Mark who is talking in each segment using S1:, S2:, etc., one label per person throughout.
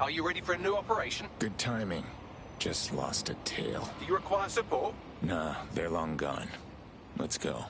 S1: Are you ready for a new operation?
S2: Good timing. Just lost a tail.
S1: Do you require support?
S2: Nah, they're long gone. Let's go.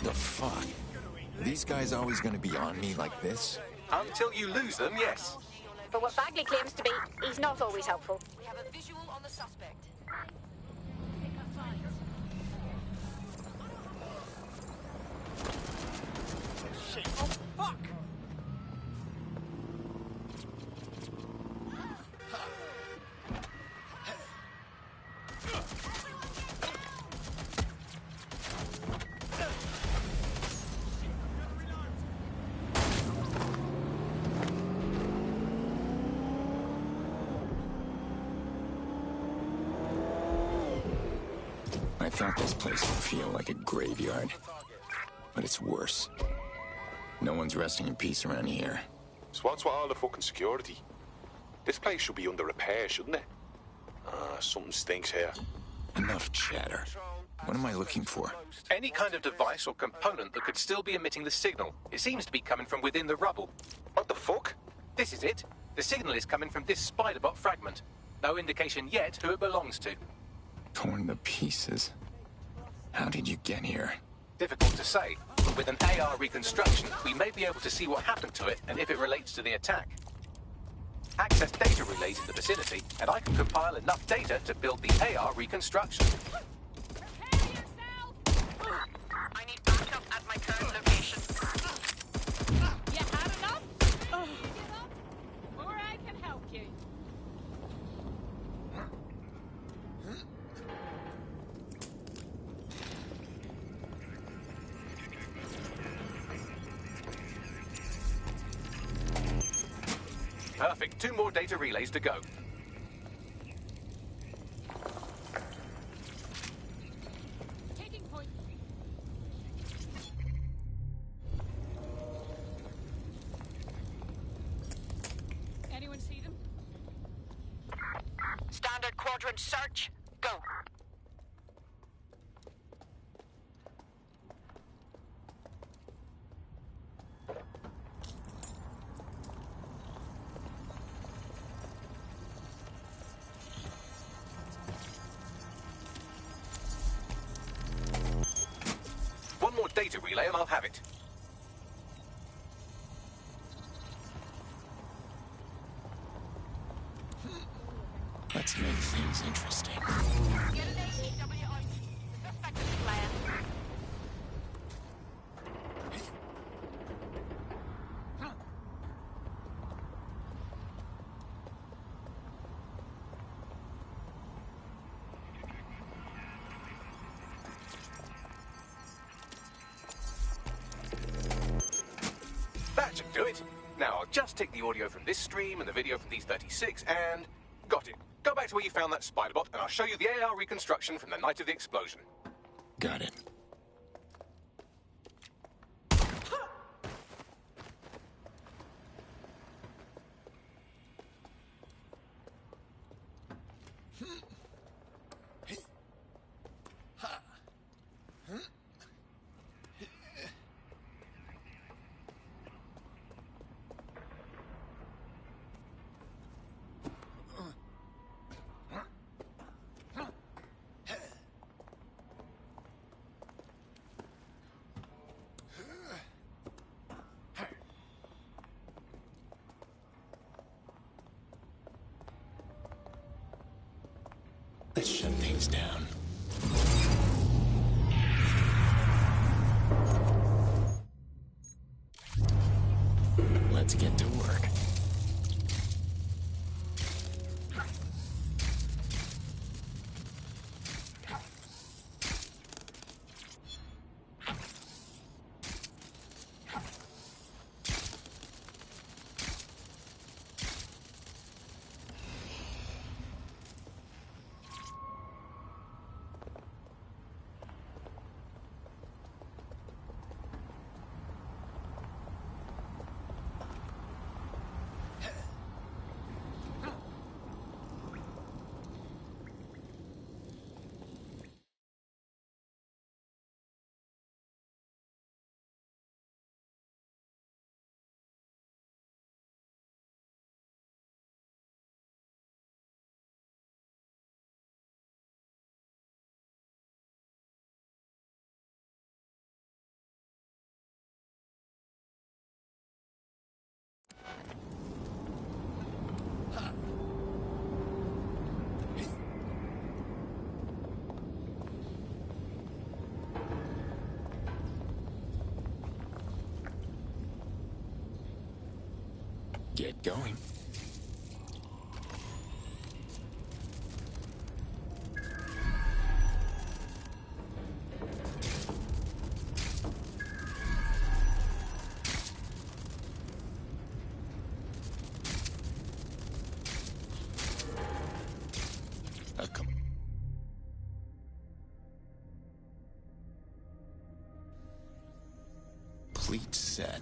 S2: The fuck? Are these guys always gonna be on me like this?
S1: Until you lose them, yes.
S3: But what Bagley claims to be, he's not always helpful.
S4: We have a visual on the suspect.
S1: Shit. Oh, fuck!
S2: I thought this place would feel like a graveyard, but it's worse. No one's resting in peace around here.
S5: So what's with all the fucking security? This place should be under repair, shouldn't it? Something stinks here.
S2: Enough chatter. What am I looking for?
S1: Any kind of device or component that could still be emitting the signal. It seems to be coming from within the rubble.
S5: What the fuck?
S1: This is it. The signal is coming from this spider-bot fragment. No indication yet who it belongs to.
S2: Torn to pieces. How did you get here?
S1: Difficult to say, but with an AR reconstruction, we may be able to see what happened to it and if it relates to the attack. Access data relays in the vicinity, and I can compile enough data to build the AR reconstruction.
S4: Prepare yourself! I need backup at my current location. You had enough? Or I can help you.
S1: Perfect. 2 more data relays to go.
S4: Taking point. Anyone see them? Standard quadrant search. Go.
S1: One more data relay and I'll have it.
S2: Let's make things interesting.
S4: Get an ACW out. The suspect is fled.
S1: That should do it. Now I'll just take the audio from this stream and the video from these 36 and... Got it. Go back to where you found that spider-bot and I'll show you the AR reconstruction from the night of the explosion.
S2: Got it. Let's shut things down. Let's get to work. Get going. A complete set.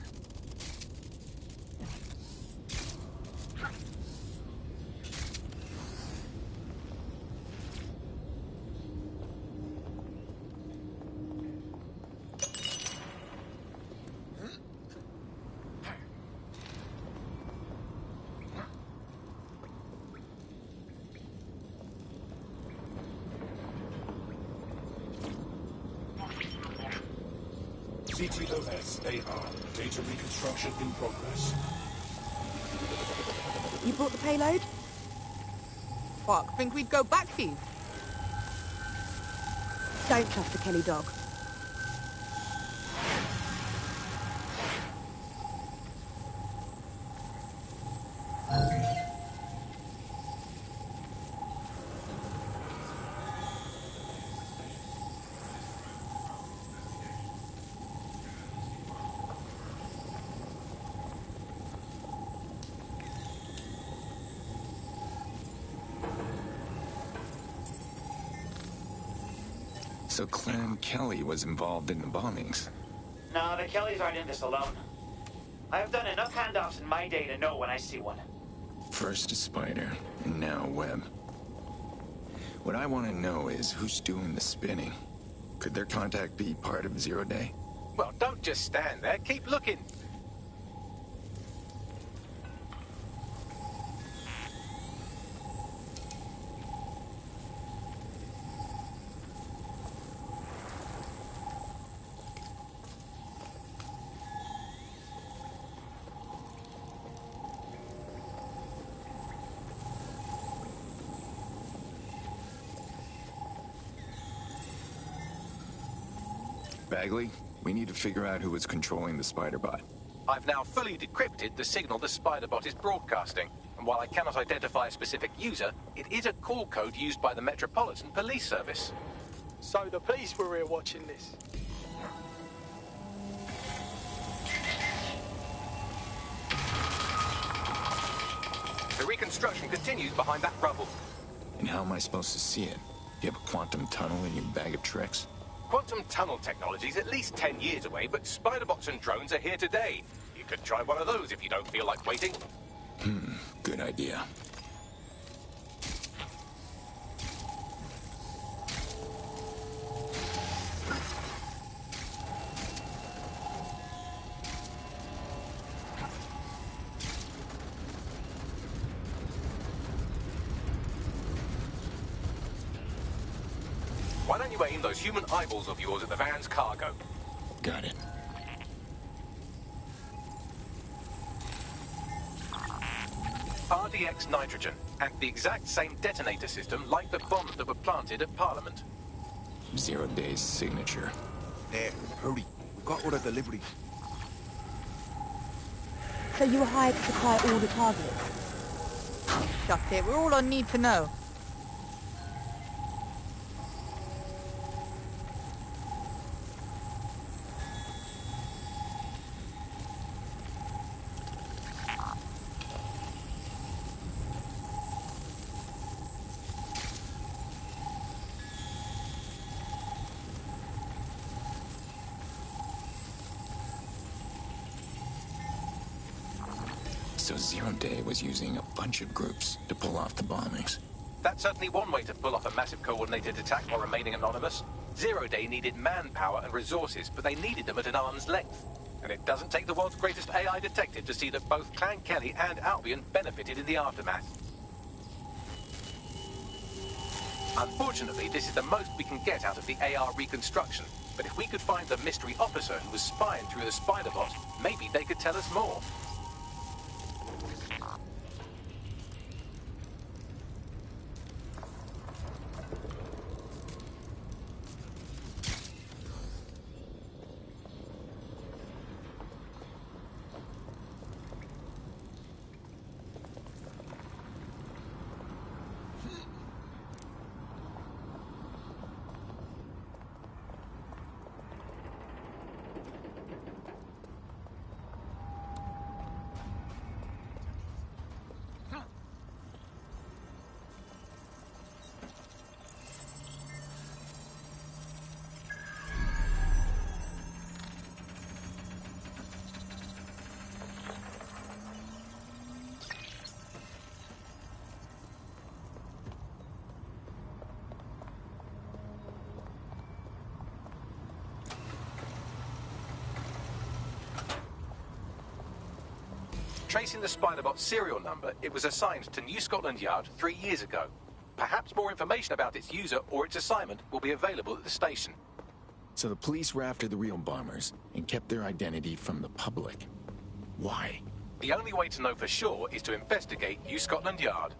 S6: CTOS AR. Data reconstruction in progress.
S7: You brought the payload?
S8: Fuck, think we'd go back for you?
S7: Don't trust the Kelly dog.
S2: So Clan Kelly was involved in the bombings.
S9: No, the Kellys aren't in this alone. I've done enough handoffs in my day to know when I see one.
S2: First a spider, and now a web. What I want to know is who's doing the spinning. Could their contact be part of Zero Day?
S1: Well, don't just stand there. Keep looking.
S2: Bagley, we need to figure out who was controlling the spider bot.
S1: I've now fully decrypted the signal the Spiderbot is broadcasting, and while I cannot identify a specific user, it is a call code used by the Metropolitan Police Service.
S10: So the police were here watching this.
S1: The reconstruction continues behind that rubble.
S2: And how am I supposed to see it? You have a quantum tunnel in your bag of tricks?
S1: Quantum tunnel technology is at least 10 years away, but Spiderbots and drones are here today. You could try one of those if you don't feel like waiting.
S2: Good idea.
S1: Why don't you aim those human eyeballs of yours at the van's cargo?
S2: Got it.
S1: RDX nitrogen. and the exact same detonator system like the bombs that were planted at Parliament.
S2: 0 Day's signature.
S6: There, hurry. We've got other deliveries.
S7: So you were hired to supply all the targets?
S8: Shut it. We're all on need to know.
S2: So 0 Day was using a bunch of groups to pull off the bombings.
S1: That's certainly one way to pull off a massive coordinated attack while remaining anonymous. 0 Day needed manpower and resources, but they needed them at an arm's length. And it doesn't take the world's greatest AI detective to see that both Clan Kelly and Albion benefited in the aftermath. Unfortunately, this is the most we can get out of the AR reconstruction. But if we could find the mystery officer who was spying through the spider bot, maybe they could tell us more. Tracing the Spiderbot serial number, it was assigned to New Scotland Yard 3 years ago. Perhaps more information about its user or its assignment will be available at the station.
S2: So the police were after the real bombers and kept their identity from the public. Why?
S1: The only way to know for sure is to investigate New Scotland Yard.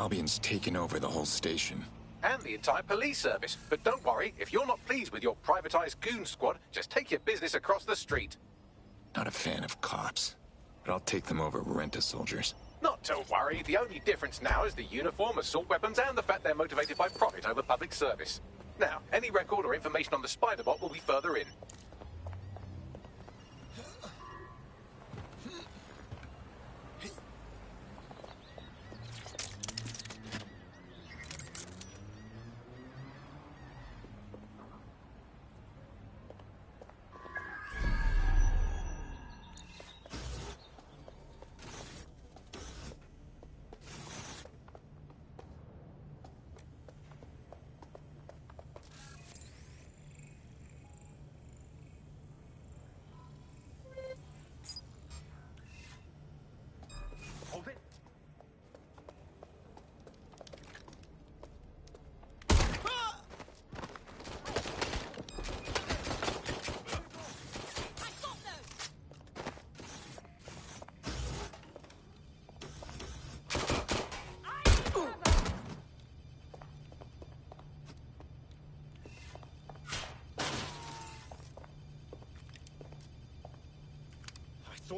S2: Albion's taken over the whole station.
S1: And the entire police service. But don't worry, if you're not pleased with your privatized goon squad, just take your business across the street.
S2: Not a fan of cops, but I'll take them over rent-a-soldiers.
S1: Not to worry, the only difference now is the uniform, assault weapons, and the fact they're motivated by profit over public service. Now, any record or information on the Spiderbot will be further in.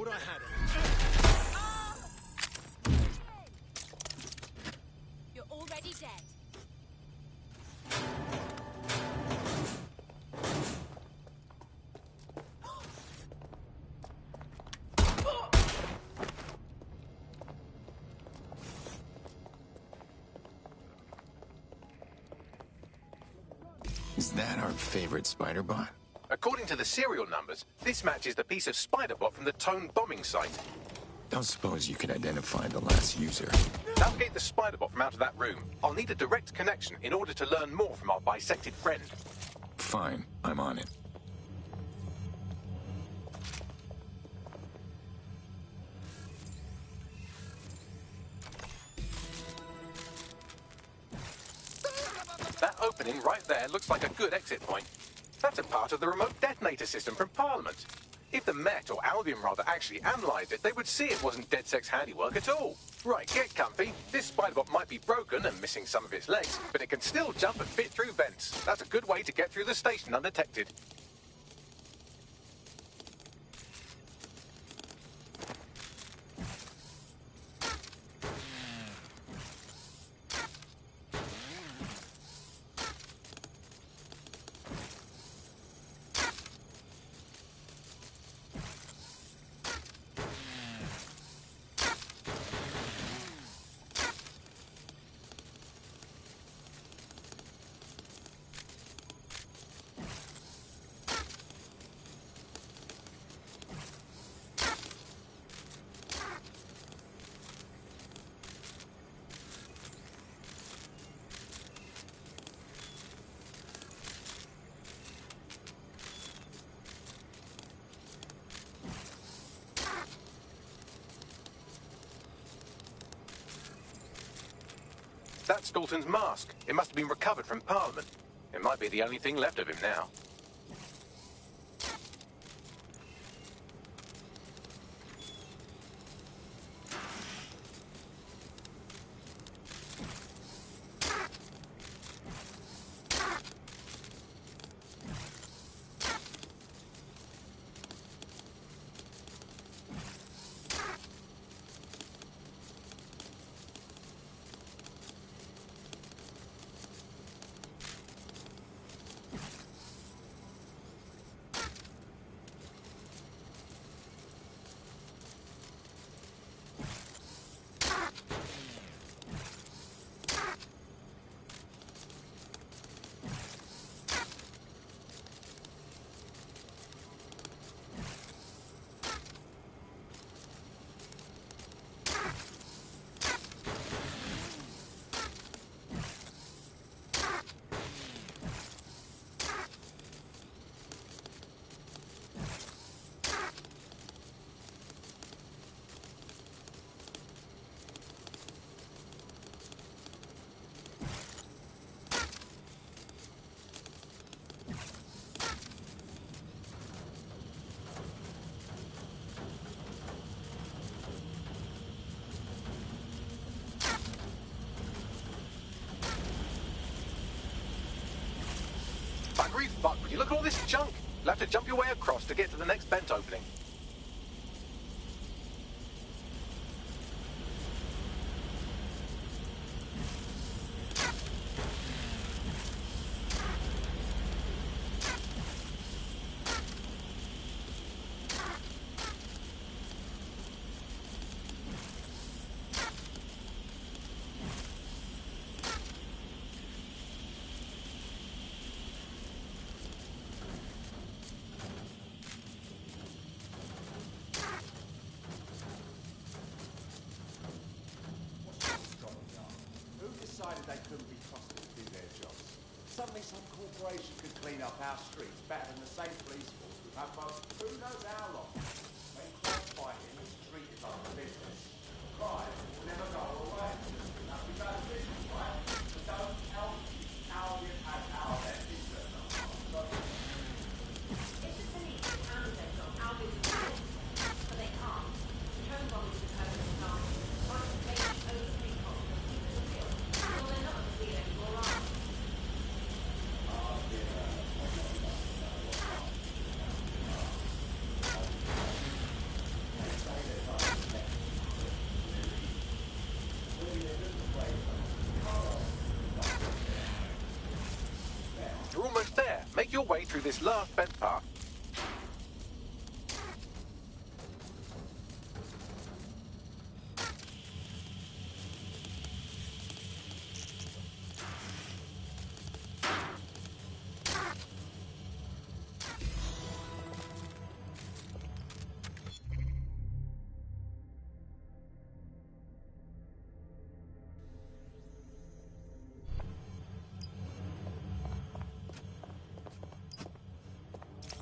S6: Thought I had it.
S4: You're already dead.
S2: Is that our favorite spider bot?
S1: According to the serial numbers, this matches the piece of spider bot from the Tone bombing site.
S2: Don't suppose you could identify the last user?
S1: Navigate the spider bot from out of that room. I'll need a direct connection in order to learn more from our bisected friend.
S2: Fine, I'm on it.
S1: That opening right there looks like a good exit point. That's a part of the remote detonator system from Parliament. If the Met, or Albion rather, actually analysed it, they would see it wasn't DedSec's handiwork at all. Right, get comfy. This spider-bot might be broken and missing some of its legs, but it can still jump and fit through vents. That's a good way to get through the station undetected. That's Dalton's mask. It must have been recovered from Parliament. It might be the only thing left of him now. Buggery fuck, would you look at all this junk? You'll have to jump your way across to get to the next vent opening.
S11: They couldn't be trusted to do their jobs. Suddenly some corporation could clean up our streets better than the same police force we've had for who knows how long. When crime fighting is treated like a business, crime will never go away. That's because business, right? So don't tell me how we have our best interest on our
S12: If the police can handle their job, our business will, but they can't. Home bombing is a permanent example. Once they overtake hospitals, people are killed. Well, they're not going to be anymore, are they?
S1: this last bed part.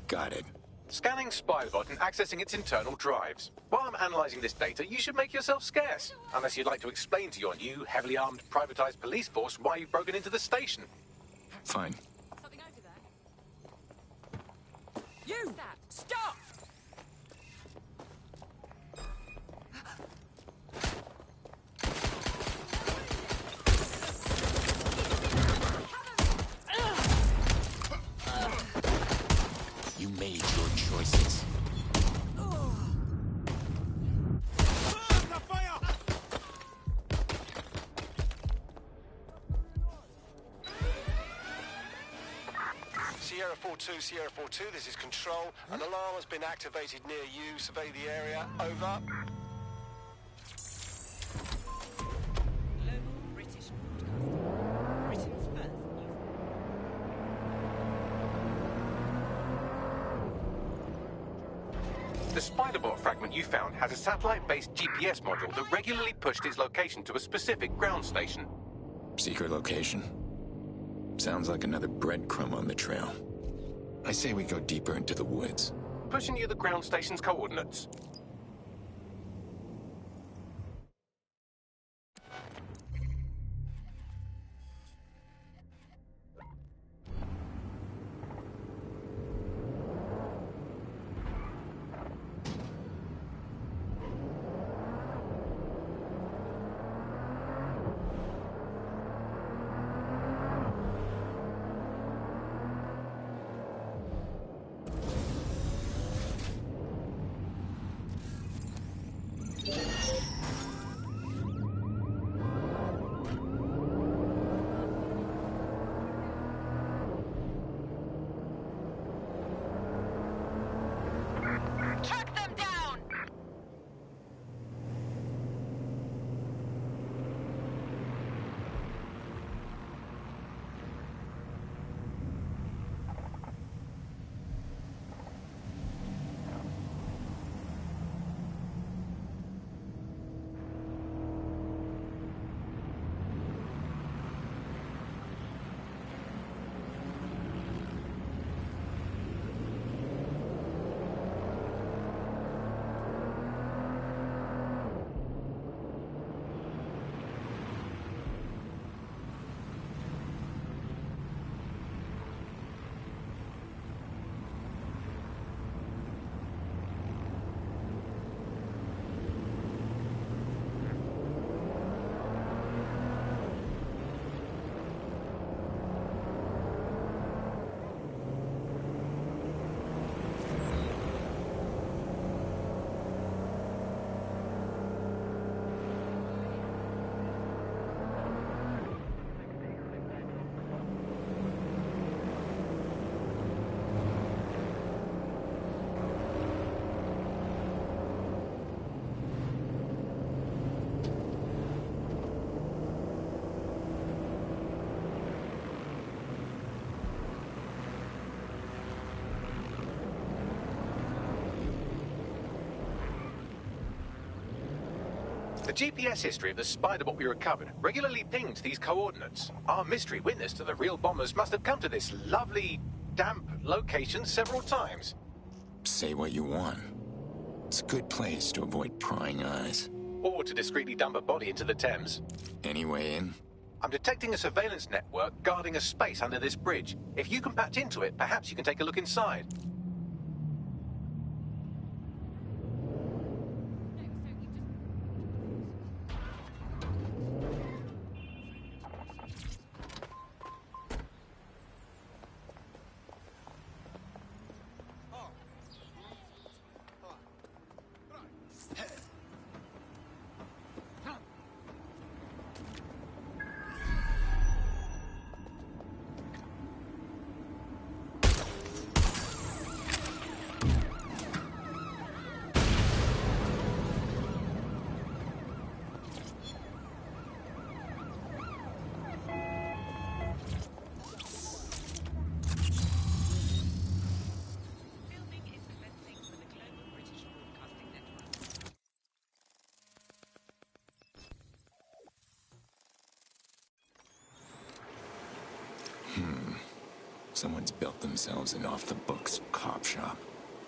S2: Got it.
S1: Scanning Spiderbot and accessing its internal drives. While I'm analysing this data, you should make yourself scarce. Unless you'd like to explain to your new, heavily armed, privatised police force why you've broken into the station.
S2: Fine.
S4: Something over there. You! Stop!
S2: You made your choices.
S13: Sierra 4-2, Sierra 4-2, this is Control. An alarm has been activated near you. Survey the area. Over.
S4: Global British broadcaster. Britain's first news.
S1: The Spiderbot fragment you found has a satellite-based GPS module that regularly pushed its location to a specific ground station.
S2: Secret location. Sounds like another breadcrumb on the trail. I say we go deeper into the woods.
S1: Pushing you the ground station's coordinates.
S4: Track them down! The GPS history of the Spiderbot we recovered regularly pinged these coordinates. Our mystery witness to the real bombers must have come to this lovely, damp location several times.
S2: Say what you want. It's a good place to avoid prying eyes.
S1: Or to discreetly dump a body into the Thames.
S2: Any way in?
S1: I'm detecting a surveillance network guarding a space under this bridge. If you can patch into it, perhaps you can take a look inside.
S2: Someone's built themselves an off-the-books cop shop.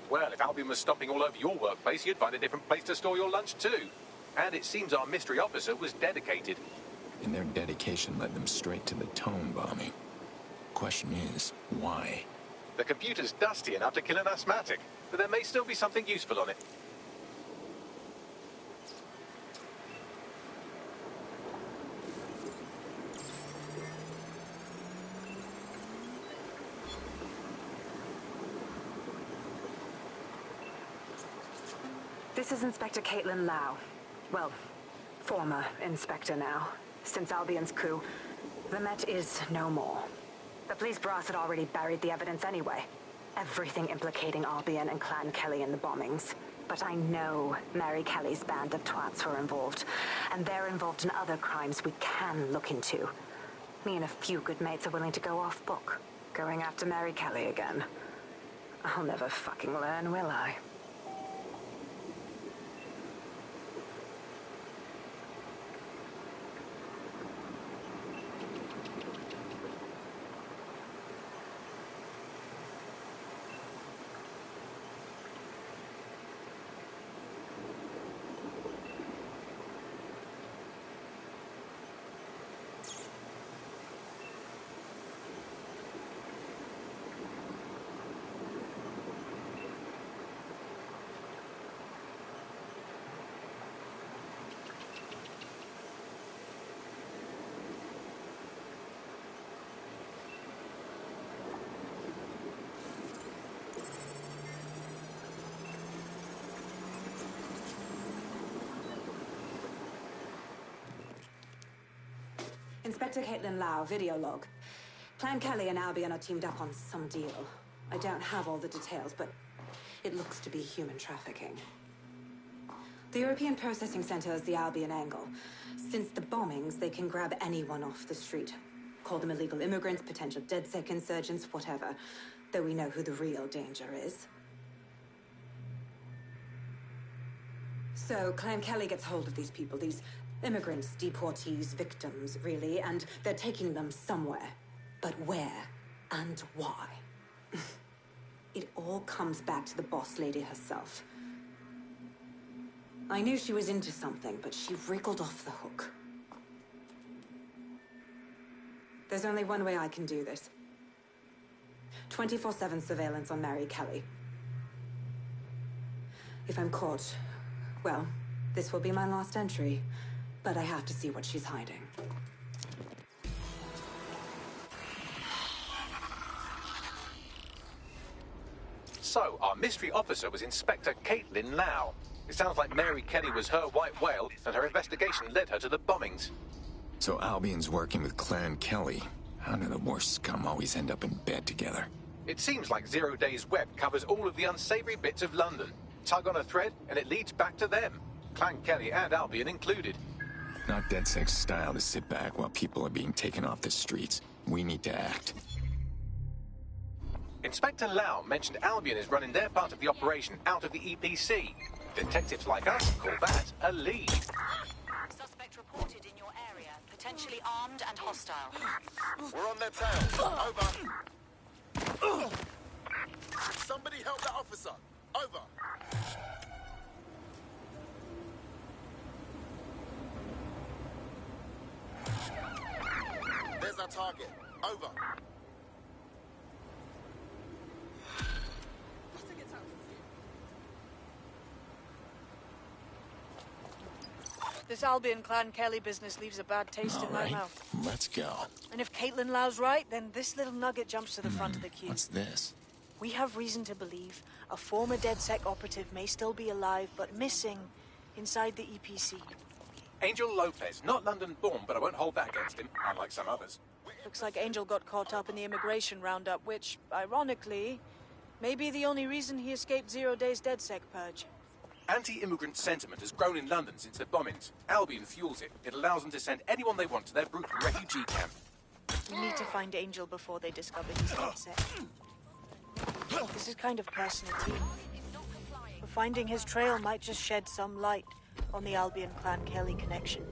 S4: Well, if Albion was stomping all over your workplace, you'd find a different place to store your lunch too. And it seems our mystery officer was dedicated.
S2: And their dedication led them straight to the Tone bombing. Question is, why?
S4: The computer's dusty enough to kill an asthmatic, but there may still be something useful on it.
S14: This is Inspector Caitlin Lau. Well, former inspector now. Since Albion's coup, the Met is no more. The police brass had already buried the evidence anyway. Everything implicating Albion and Clan Kelly in the bombings. But I know Mary Kelly's band of twats were involved. And they're involved in other crimes we can look into. Me and a few good mates are willing to go off book. Going after Mary Kelly again. I'll never fucking learn, will I? Inspector Caitlin Lau, video log. Clan Kelly and Albion are teamed up on some deal. I don't have all the details, but it looks to be human trafficking. The European Processing Center is the Albion angle. Since the bombings, they can grab anyone off the street. Call them illegal immigrants, potential DedSec insurgents, whatever. Though we know who the real danger is. So, Clan Kelly gets hold of these people, these immigrants, deportees, victims, really, and they're taking them somewhere. But where and why? It all comes back to the boss lady herself. I knew she was into something, but she wriggled off the hook. There's only one way I can do this. 24/7 surveillance on Mary Kelly. If I'm caught, well, this will be my last entry. But I have to see what she's hiding.
S4: So, our mystery officer was Inspector Caitlin Lau. It sounds like Mary Kelly was her white whale, and her investigation led her to the bombings.
S2: So Albion's working with Clan Kelly. How do the worst scum always end up in bed together?
S4: It seems like 0 Days Web covers all of the unsavory bits of London. Tug on a thread, and it leads back to them. Clan Kelly and Albion included.
S2: Not DedSec's style to sit back while people are being taken off the streets. We need to act.
S4: Inspector Lau mentioned Albion is running their part of the operation out of the EPC. Detectives like us call that a lead.
S14: Suspect reported in your area, potentially armed and hostile.
S13: We're on their tail. Over. Somebody help that officer. Over. There's our target. Over.
S15: This Albion Clan Kelly business leaves a bad taste in my mouth.
S2: Let's go.
S15: And if Caitlin Lau's right, then this little nugget jumps to the front of the queue.
S2: What's this?
S15: We have reason to believe a former DedSec operative may still be alive, but missing inside the EPC.
S4: Angel Lopez, not London-born, but I won't hold that against him, unlike some others.
S15: Looks like Angel got caught up in the immigration roundup, which, ironically, may be the only reason he escaped 0 Days DedSec purge.
S4: Anti-immigrant sentiment has grown in London since the bombings. Albion fuels it. It allows them to send anyone they want to their brutal refugee camp.
S15: We need to find Angel before they discover he's DedSec. This is kind of personal, too. But finding his trail might just shed some light on the Albion Clan Kelly connection.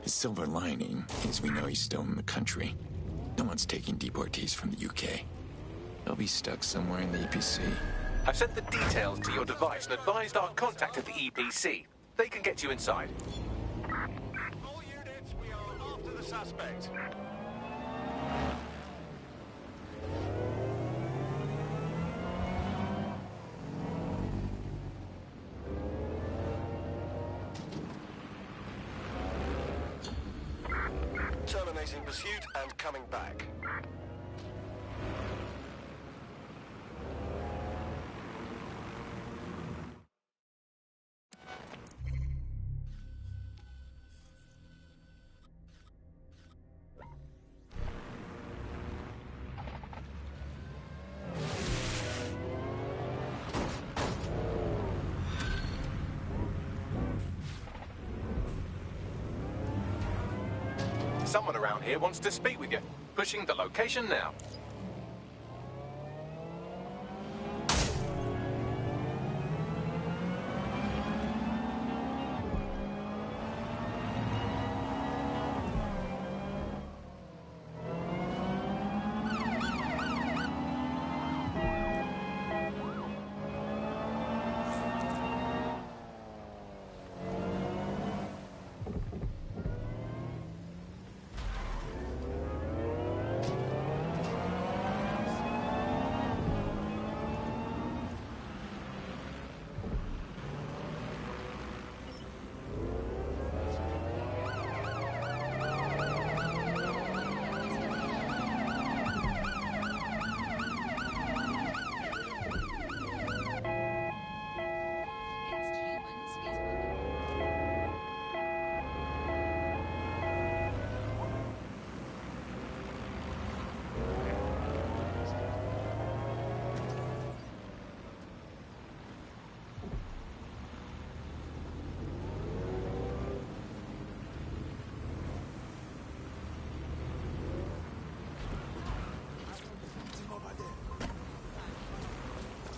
S2: The silver lining is we know he's still in the country. No one's taking deportees from the UK. They'll be stuck somewhere in the EPC.
S1: I've sent the details to your device and advised our contact at the EPC. They can get you inside.
S13: All units, we are after the suspect. Terminating pursuit and coming back.
S1: Someone around here wants to speak with you. Pushing the location now.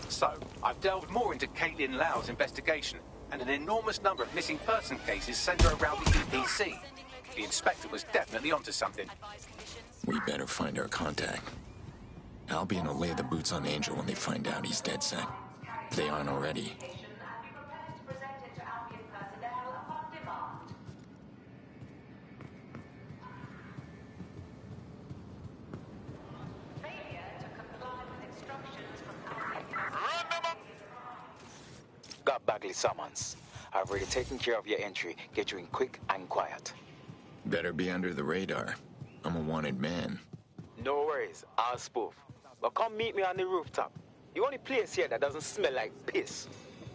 S1: So, I've delved more into Caitlin Lau's investigation, and an enormous number of missing person cases centre around the EPC. The inspector was definitely onto something.
S2: We better find our contact. Albion will lay the boots on Angel when they find out he's dead set. If they aren't already.
S16: Got Bagley summons. I've already taken care of your entry. Get you in quick and quiet.
S2: Better be under the radar. I'm a wanted man.
S16: No worries, I'll spoof. But come meet me on the rooftop. The only place here that doesn't smell like piss.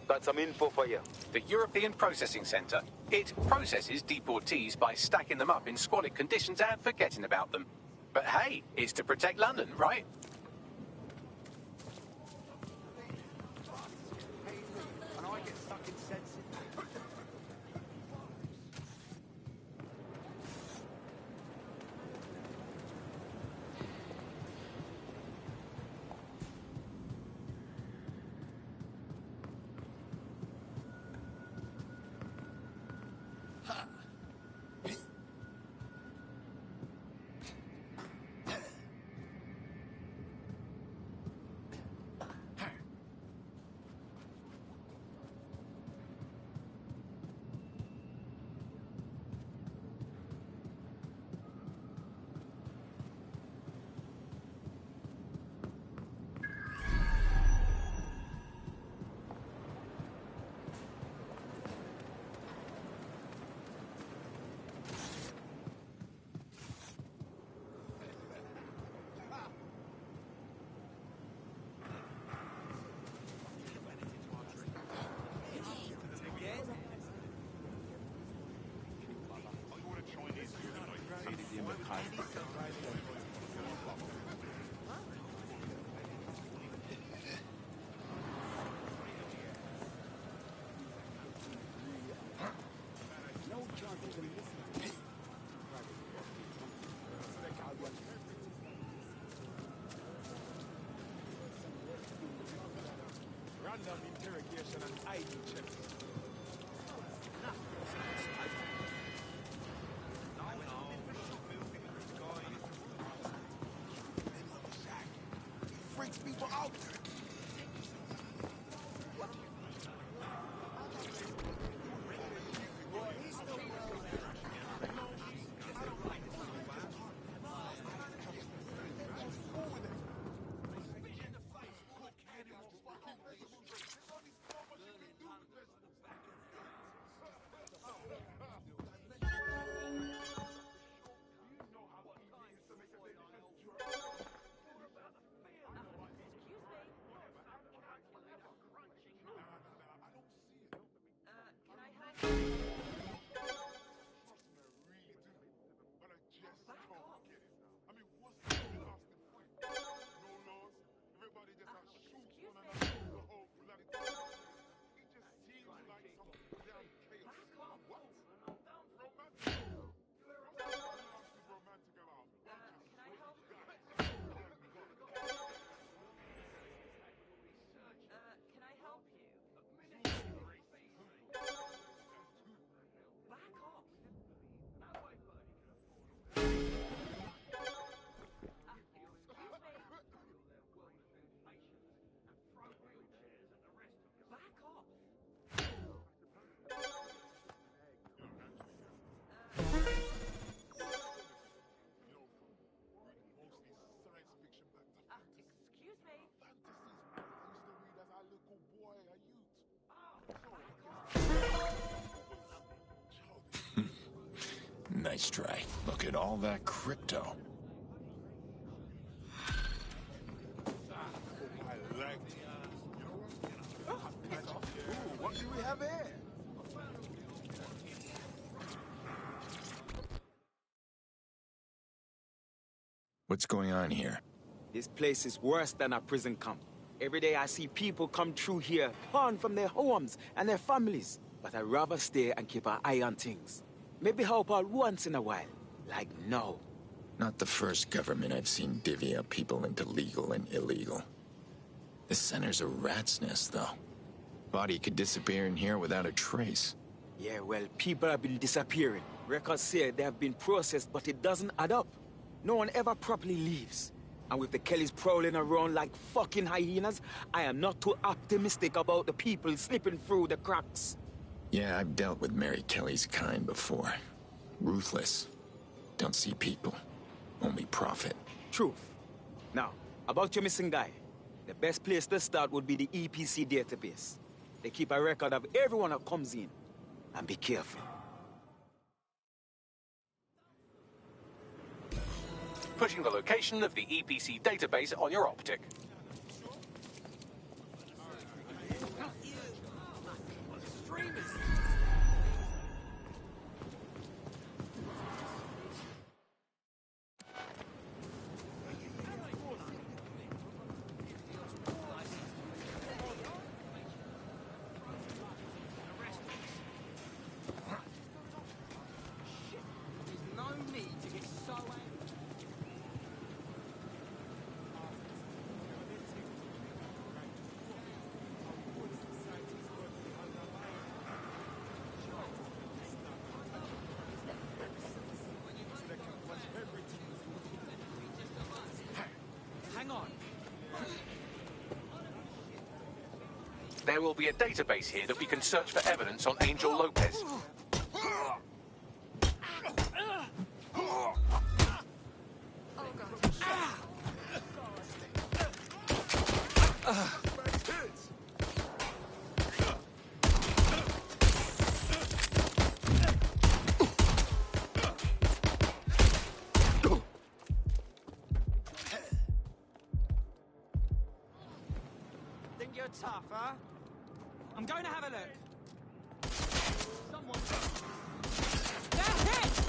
S16: Got some info for you.
S1: The European Processing Centre. It processes deportees by stacking them up in squalid conditions and forgetting about them. But hey, it's to protect London, right?
S11: Random interrogation and ID checks.
S17: teach me what I'll do.
S2: Nice try. Look at all that crypto.
S17: I like it. Ooh, what do we have here?
S2: What's going on here?
S16: This place is worse than a prison camp. Every day I see people come through here, torn from their homes and their families. But I'd rather stay and keep an eye on things. Maybe help out once in a while. Like now.
S2: Not the first government I've seen divvy up people into legal and illegal. This center's a rat's nest, though. Body could disappear in here without a trace.
S16: Yeah, well, people have been disappearing. Records say they have been processed, but it doesn't add up. No one ever properly leaves. And with the Kellys prowling around like fucking hyenas, I am not too optimistic about the people slipping through the cracks.
S2: Yeah, I've dealt with Mary Kelly's kind before. Ruthless. Don't see people. Only profit.
S16: Truth. Now, about your missing guy. The best place to start would be the EPC database. They keep a record of everyone that comes in. And be careful.
S1: Putting the location of the EPC database on your optic. There will be a database here that we can search for evidence on Angel Lopez.
S18: Think you're tough, huh? I'm going to have a look. Someone... They're hit!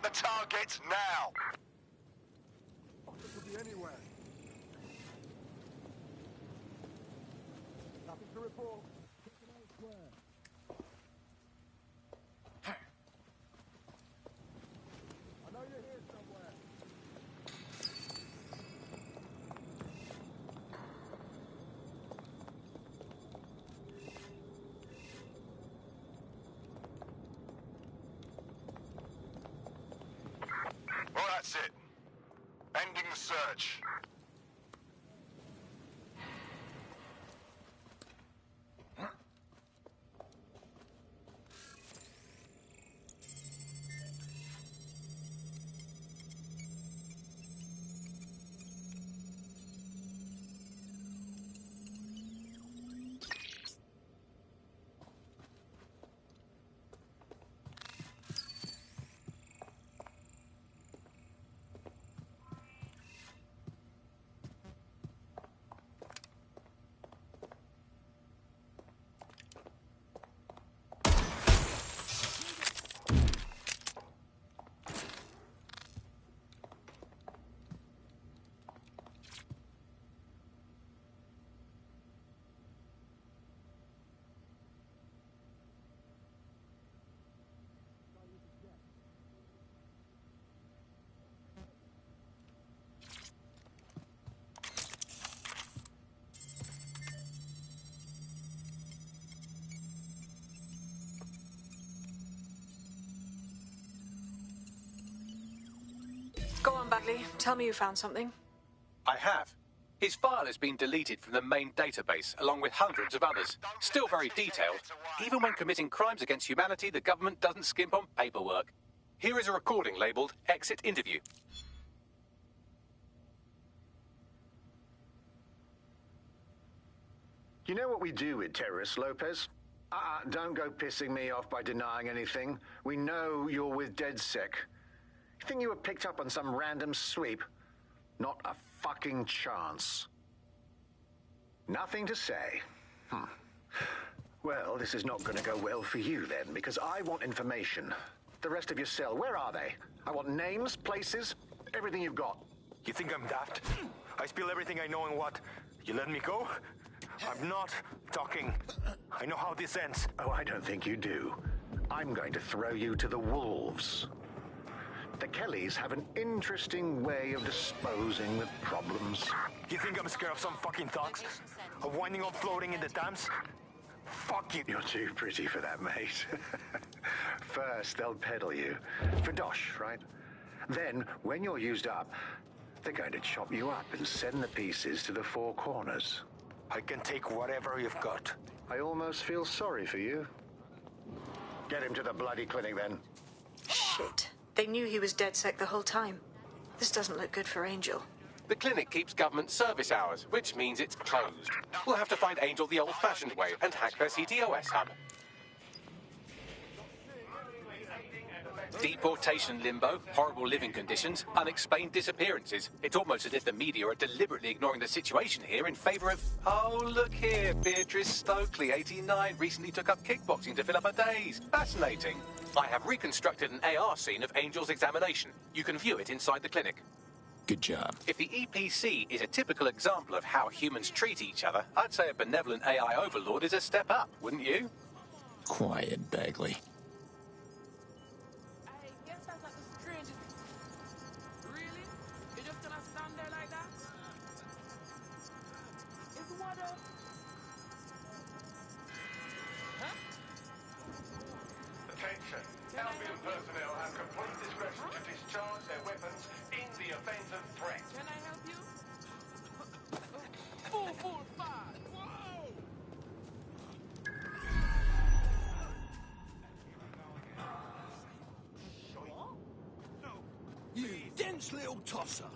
S13: up the target now!
S17: It could be anywhere. Nothing to report. I know you're here somewhere.
S13: Well, that's it. Ending the search.
S15: Go on, Bagley. Tell me you found something.
S1: I have. His file has been deleted from the main database, along with hundreds of others. Still very detailed. Even when committing crimes against humanity, the government doesn't skimp on paperwork. Here is a recording labelled Exit Interview.
S19: You know what we do with terrorists, Lopez? Don't go pissing me off by denying anything. We know you're with DedSec. You think you were picked up on some random sweep? Not a fucking chance. Nothing to say. Well, this is not going to go well for you then, because I want information. The rest of your cell, where are they? I want names, places, everything you've got.
S20: You think I'm daft? I spill everything I know and what? You let me go? I'm not talking. I know how this ends.
S19: Oh, I don't think you do. I'm going to throw you to the wolves. The Kellys have an interesting way of disposing of problems.
S20: You think I'm scared of some fucking thugs? Of winding up floating in the dams? Fuck you.
S19: You're too pretty for that, mate. First, they'll peddle you. For dosh, right? Then, when you're used up, they're going to chop you up and send the pieces to the four corners.
S20: I can take whatever you've got.
S19: I almost feel sorry for you. Get him to the bloody clinic, then.
S15: Shit. They knew he was DedSec the whole time. This doesn't look good for Angel.
S1: The clinic keeps government service hours, which means it's closed. We'll have to find Angel the old-fashioned way and hack their CTOS hub. Deportation limbo, horrible living conditions, unexplained disappearances. It's almost as if the media are deliberately ignoring the situation here in favour of... Oh, look here, Beatrice Stokely, 89, recently took up kickboxing to fill up her days. Fascinating. I have reconstructed an AR scene of Angel's examination. You can view it inside the clinic.
S2: Good job.
S1: If the EPC is a typical example of how humans treat each other, I'd say a benevolent AI overlord is a step up, wouldn't you?
S2: Quiet, Bagley.
S13: Attention. Albion personnel have complete discretion to discharge their weapons in the event of threat.
S18: Can I help you? Full fire! Whoa!
S6: You dense little tosser.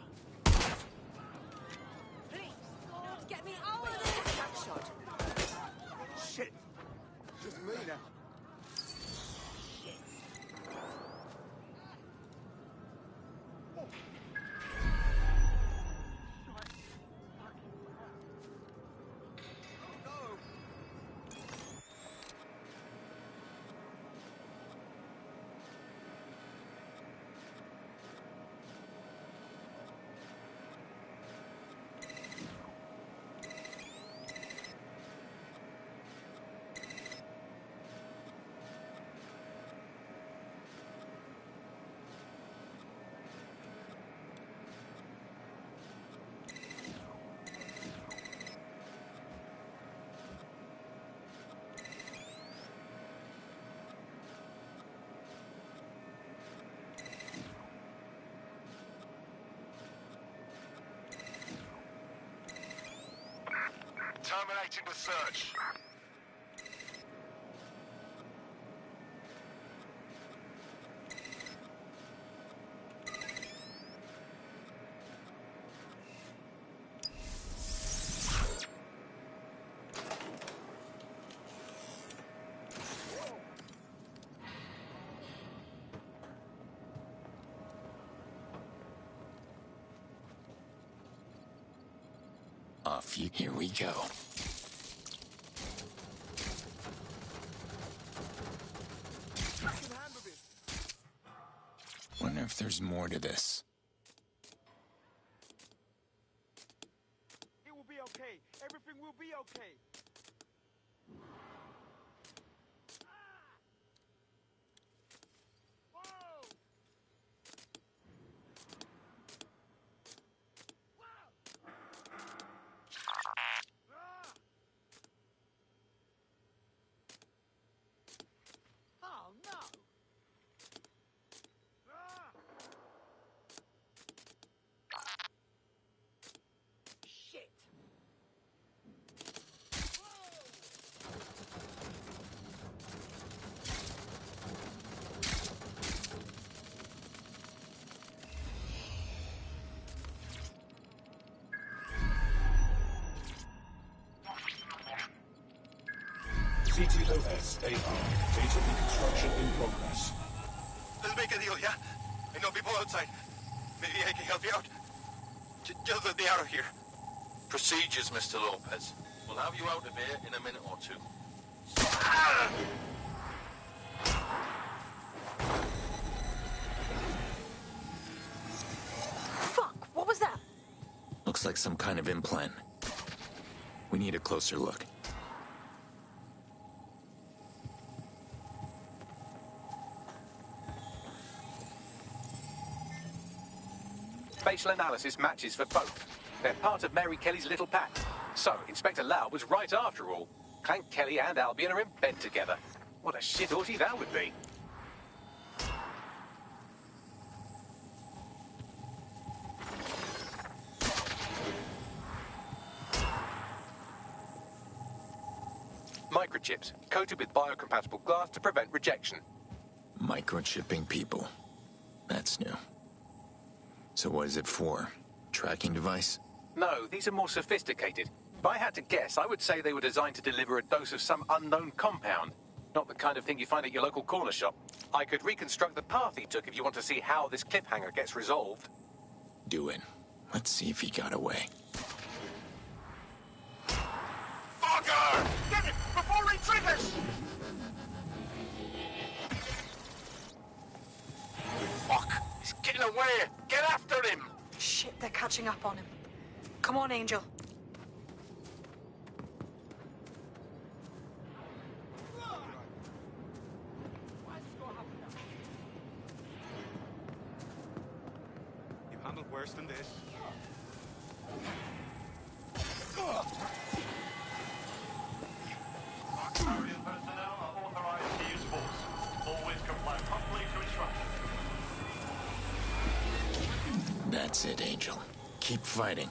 S7: Please, God, get me out of this!
S18: Backshot.
S6: Shit. Just me now.
S13: Terminating the search.
S2: Off you. Here we go. Wonder if there's more to this.
S16: It will be okay. Everything will be okay.
S6: CTOS AR. Data reconstruction in progress.
S20: Let's make a deal, yeah? I know people outside. Maybe I can help you out. Just let me out of here.
S21: Procedures, Mr. Lopez. We'll have you out of here in a minute or two.
S15: Fuck, what was that?
S2: Looks like some kind of implant. We need a closer look.
S4: Facial analysis matches for both. They're part of Mary Kelly's little pack. So, Inspector Lau was right after all. Clank Kelly and Albion are in bed together. What a shit orgy that would be. Microchips, coated with biocompatible glass to prevent rejection.
S2: Microchipping people. That's new. So what is it for? Tracking device?
S4: No, these are more sophisticated. If I had to guess, I would say they were designed to deliver a dose of some unknown compound. Not the kind of thing you find at your local corner shop. I could reconstruct the path he took if you want to see how this cliffhanger gets resolved.
S2: Do it. Let's see if he got away.
S13: Fucker! Get it before he triggers! Fuck! He's getting away! Get after him!
S15: Shit, they're catching up on him. Come on, Angel.
S20: You've handled worse than this.
S13: Guardian personnel are authorized to use force. Always comply promptly to instructions.
S2: That's it, Angel. Keep fighting.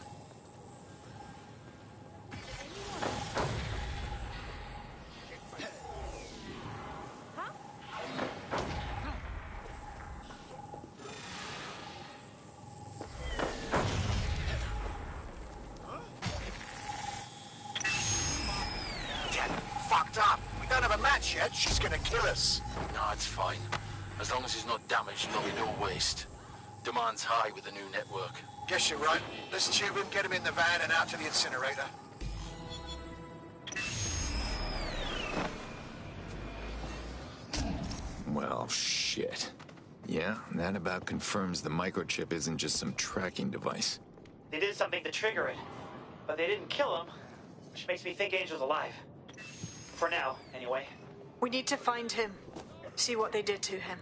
S13: Yet, she's gonna kill us.
S21: No, it's fine. As long as he's not damaged, there'll be no waste. Demand's high with the new network.
S13: Guess you're right. Let's tube him, get him in the van and out to the incinerator.
S2: Well, shit. Yeah, that about confirms the microchip isn't just some tracking device.
S9: They did something to trigger it, but they didn't kill him, which makes me think Angel's alive. For now, anyway.
S15: We need to find him, see what they did to him,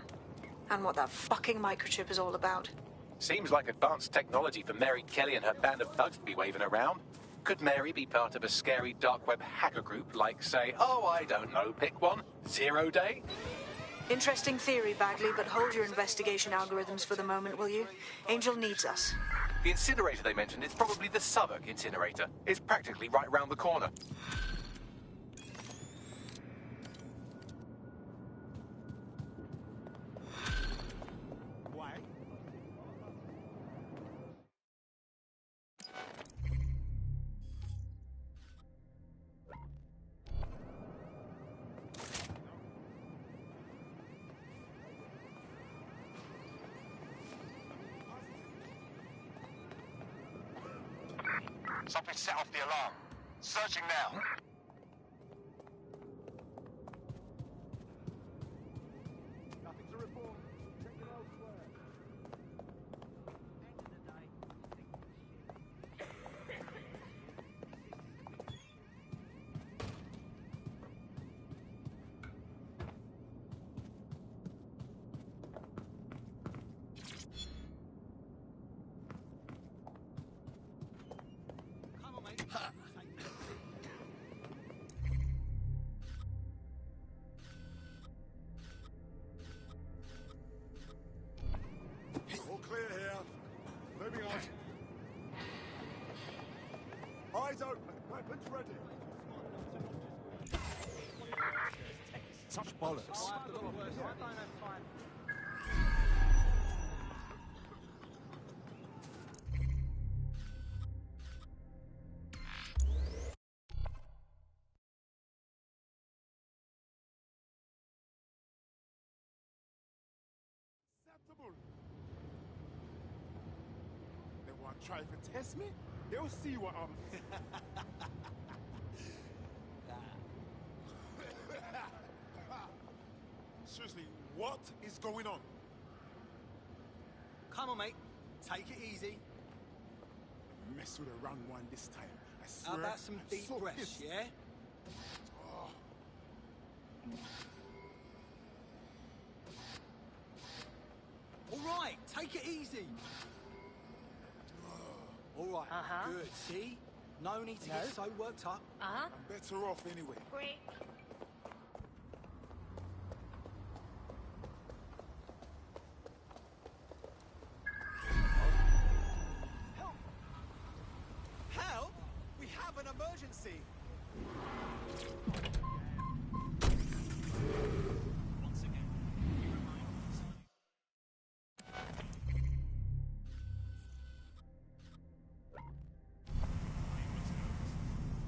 S15: and what that fucking microchip is all about.
S4: Seems like advanced technology for Mary Kelly and her band of thugs to be waving around. Could Mary be part of a scary dark web hacker group like, say, oh, I don't know, pick one, 0 Day?
S15: Interesting theory, Bagley, but hold your investigation algorithms for the moment, will you? Angel needs us.
S4: The incinerator they mentioned is probably the Southwark incinerator. It's practically right round the corner.
S18: Why?
S13: Something set off the alarm. Searching now.
S17: Nothing to report. Check it elsewhere.
S18: Come on, mate.
S17: All clear here. Moving on. Eyes open. Weapons ready.
S18: Such bollocks. I don't have time.
S17: Acceptable. They want to try to test me? They'll see what I'm... Seriously, what is going on?
S18: Come on, mate. Take it easy.
S17: Mess with the wrong one this time. I
S18: How
S17: swear.
S18: about some
S17: I'm
S18: deep
S17: so
S18: breaths,
S17: pissed.
S18: yeah? All right, take it easy. All right, good. See? No need to get so worked up.
S17: I'm better off anyway.
S12: Great.
S18: Help! We have an emergency. Once again, we remind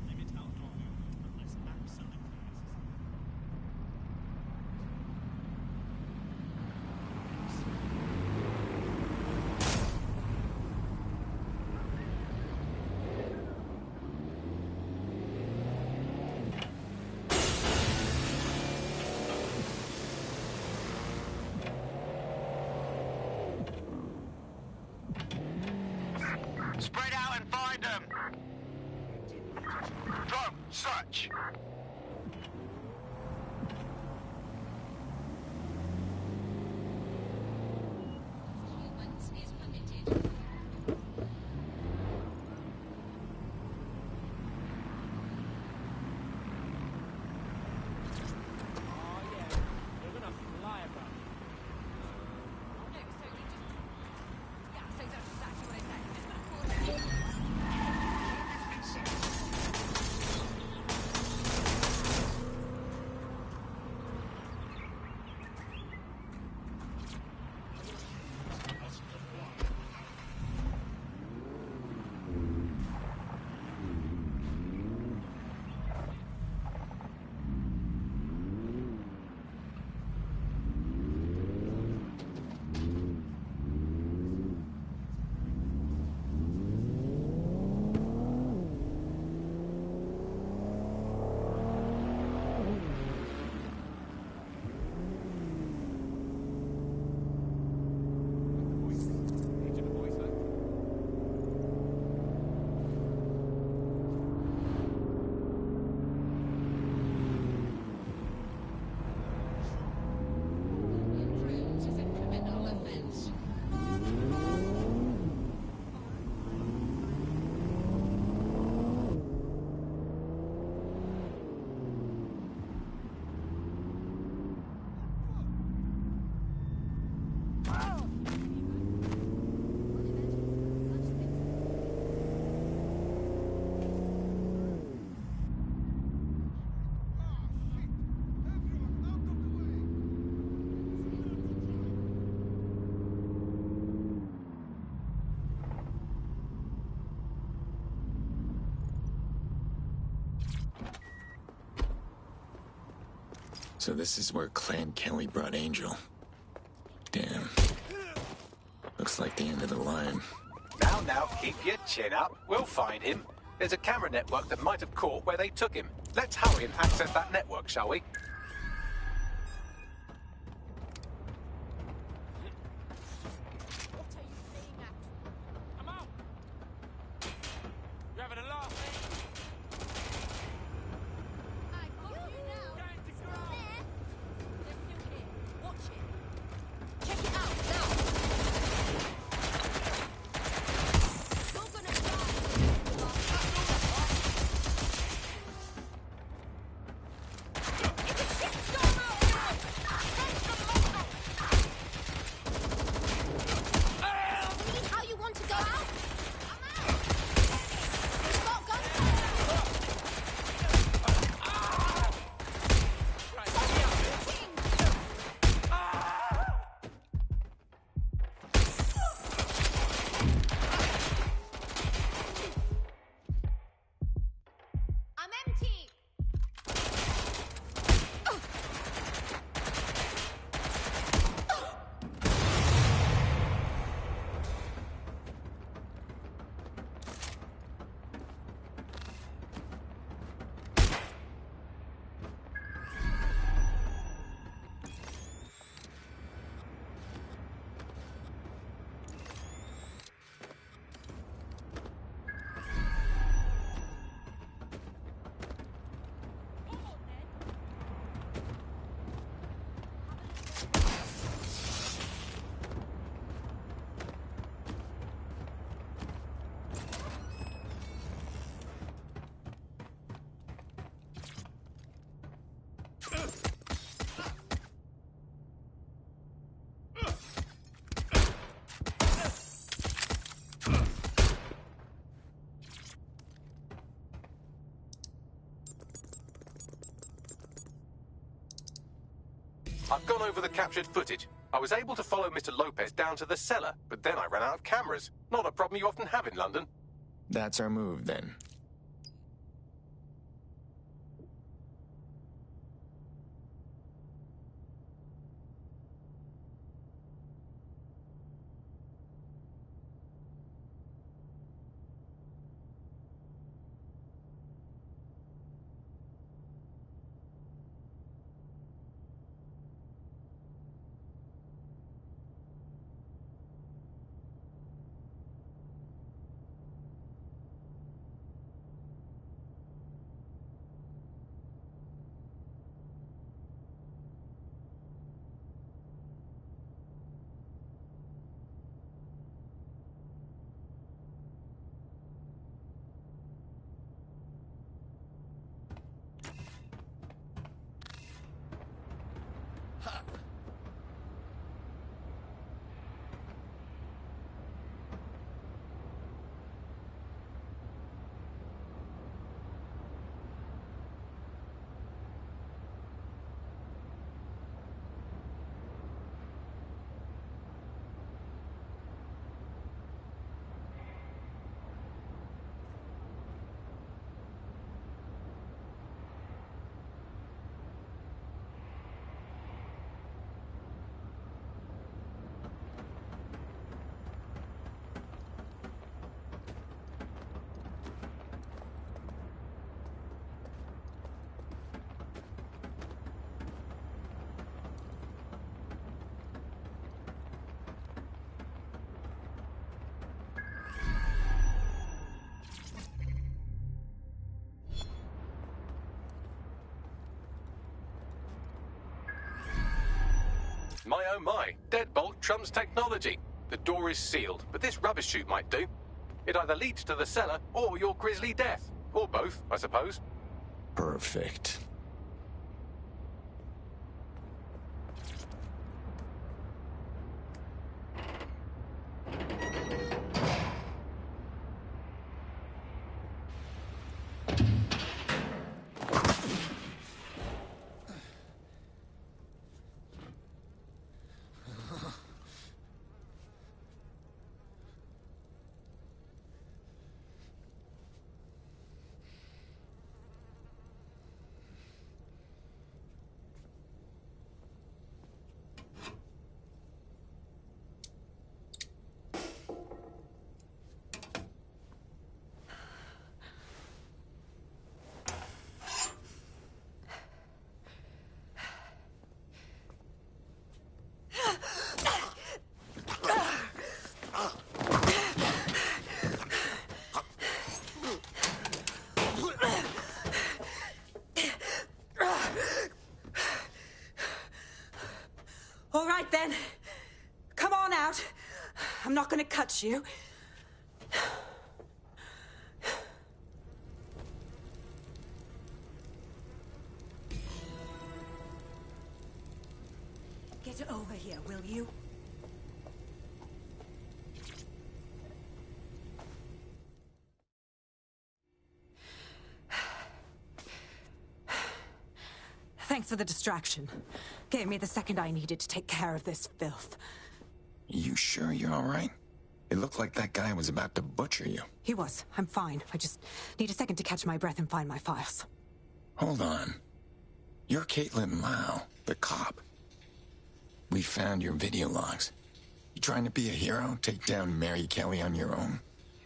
S18: limit outdoor movement unless absolutely
S13: Spread out and find them. Drone, search.
S2: So this is where Clan Kelly brought Angel. Damn. Looks like the end of the line.
S4: Now, keep your chin up. We'll find him. There's a camera network that might have caught where they took him. Let's hurry and access that network, shall we? I've gone over the captured footage. I was able to follow Mr. Lopez down to the cellar, but then I ran out of cameras. Not a problem you often have in London.
S2: That's our move, then.
S4: My oh my, deadbolt trumps technology. The door is sealed, but this rubbish chute might do. It either leads to the cellar or your grisly death. Or both, I suppose.
S2: Perfect.
S14: cut you.
S7: Get over here, will you?
S14: Thanks for the distraction. Gave me the second I needed to take care of this filth.
S2: You sure you're all right? It looked like that guy was about to butcher you.
S14: He was. I'm fine. I just need a second to catch my breath and find my files.
S2: Hold on. You're Caitlin Lau, the cop. We found your video logs. You trying to be a hero? Take down Mary Kelly on your own?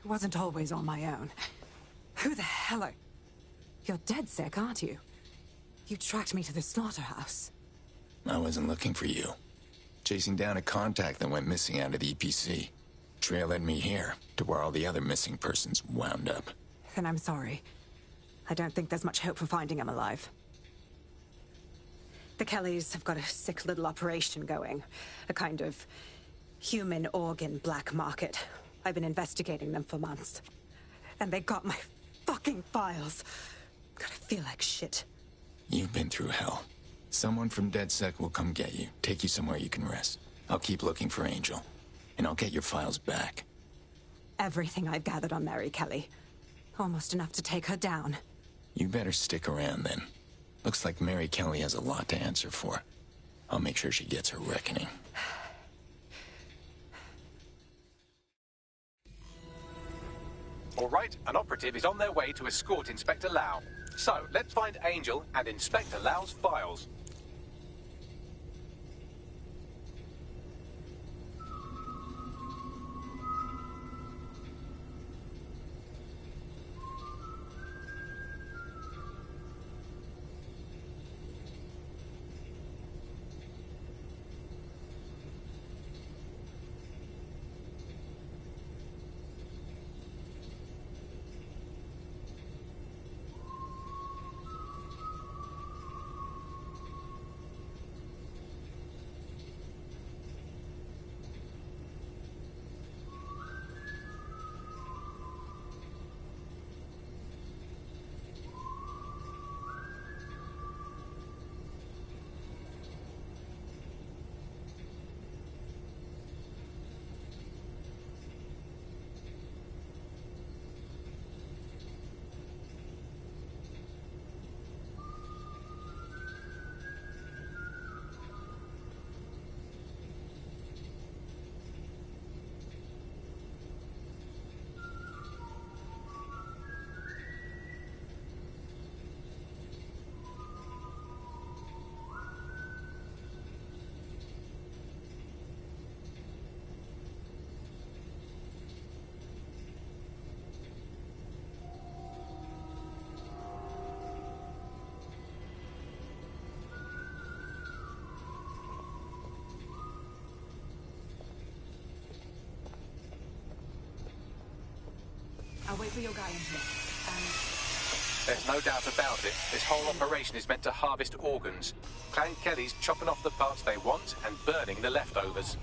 S14: It wasn't always on my own. Who the hell are... You're dead sick, aren't you? You tracked me to the slaughterhouse.
S2: I wasn't looking for you. Chasing down a contact that went missing out of the EPC. Trail led me here, to where all the other missing persons wound up.
S14: Then I'm sorry. I don't think there's much hope for finding him alive. The Kellys have got a sick little operation going. A kind of human organ black market. I've been investigating them for months. And they got my fucking files. God, I feel like shit.
S2: You've been through hell. Someone from DedSec will come get you, take you somewhere you can rest. I'll keep looking for Angel, and I'll get your files back.
S14: Everything I've gathered on Mary Kelly. Almost enough to take her down.
S2: You better stick around then. Looks like Mary Kelly has a lot to answer for. I'll make sure she gets her reckoning.
S4: All right, an operative is on their way to escort Inspector Lau. So, let's find Angel and Inspector Lau's files.
S14: I'll wait for your guy in here.
S4: There's no doubt about it. This whole operation is meant to harvest organs. Clan Kelly's chopping off the parts they want and burning the leftovers.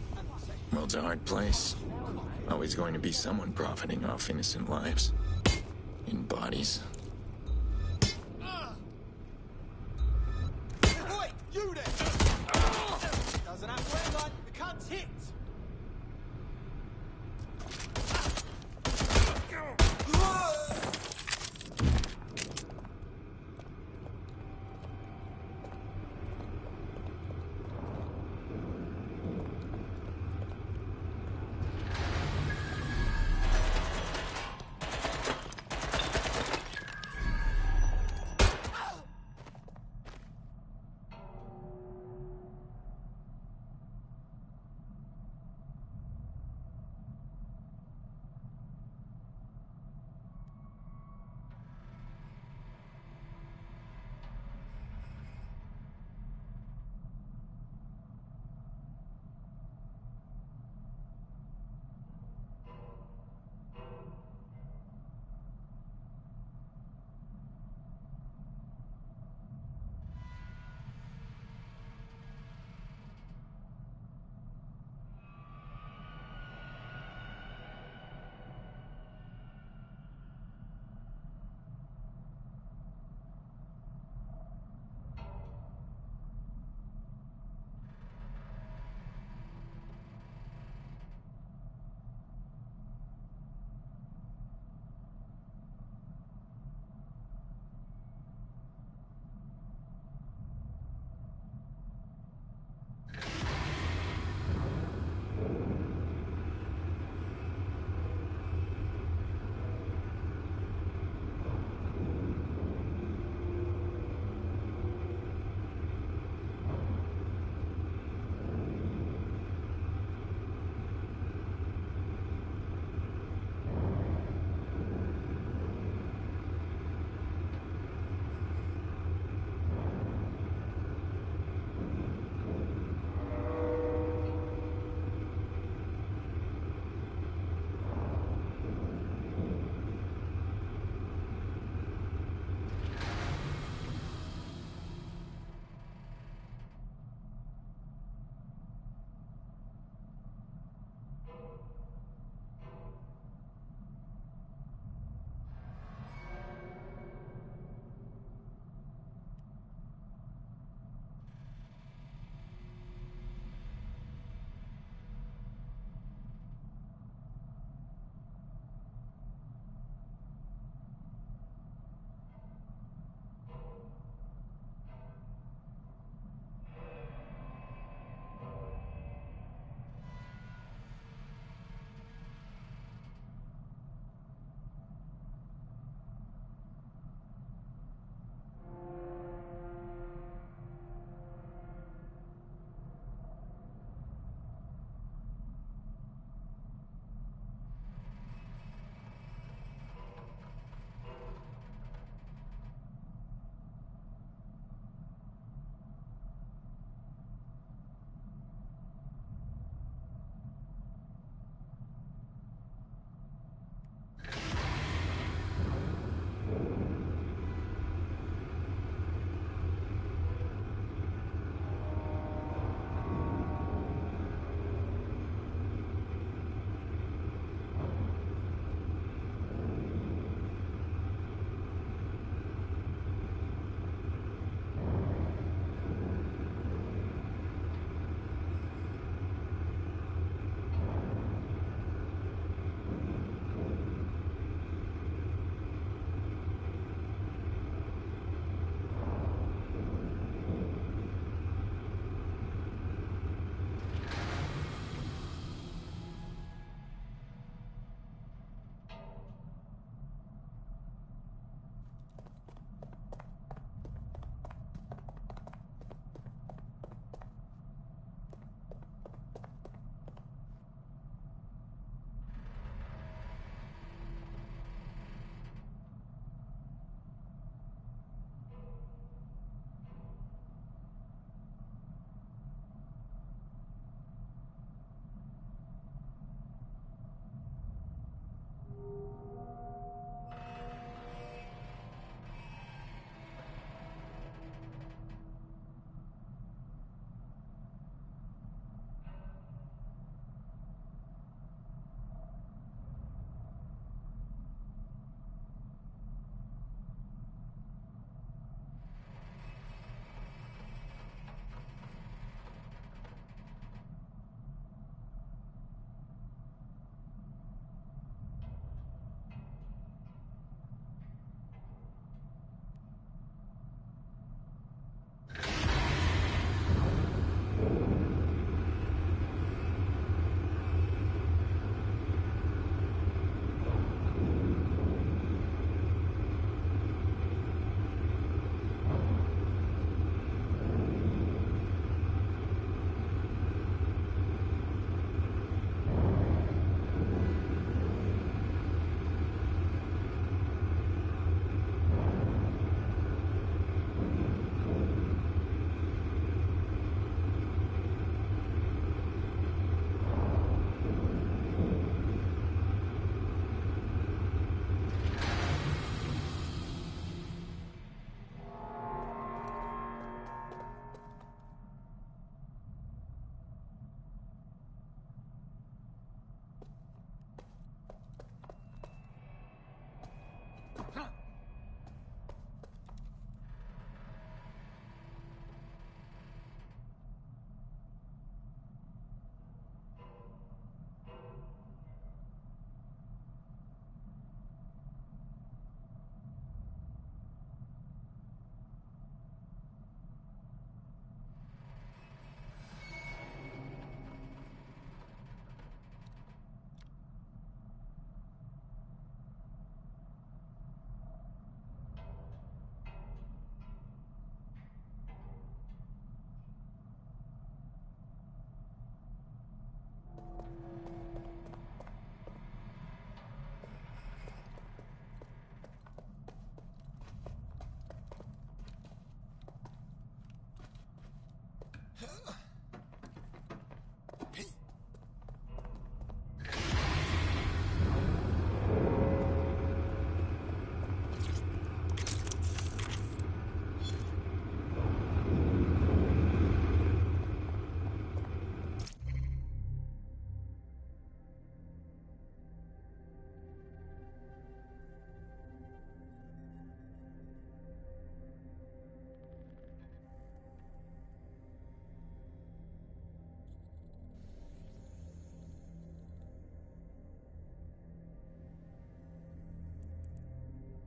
S2: World's a hard place. Always going to be someone profiting off innocent lives. In bodies.
S18: Oi, you there! Doesn't have to end like we can't hit.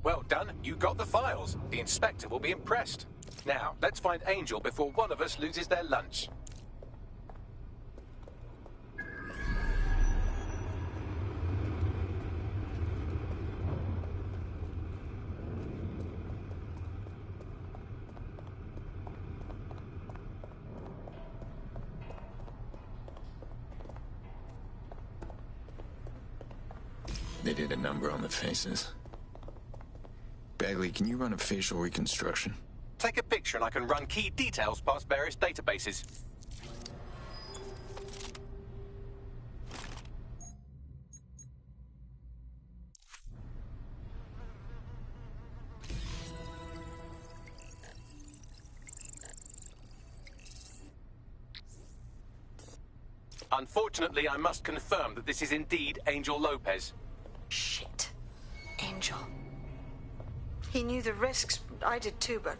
S4: Well done. You got the files. The inspector will be impressed. Now, let's find Angel before one of us loses their lunch.
S2: They did a number on the faces. Bagley, can you run a facial reconstruction?
S4: Take a picture and I can run key details past various databases. Unfortunately, I must confirm that this is indeed Angel Lopez.
S15: Shit. Angel. He knew the risks. I did too, but...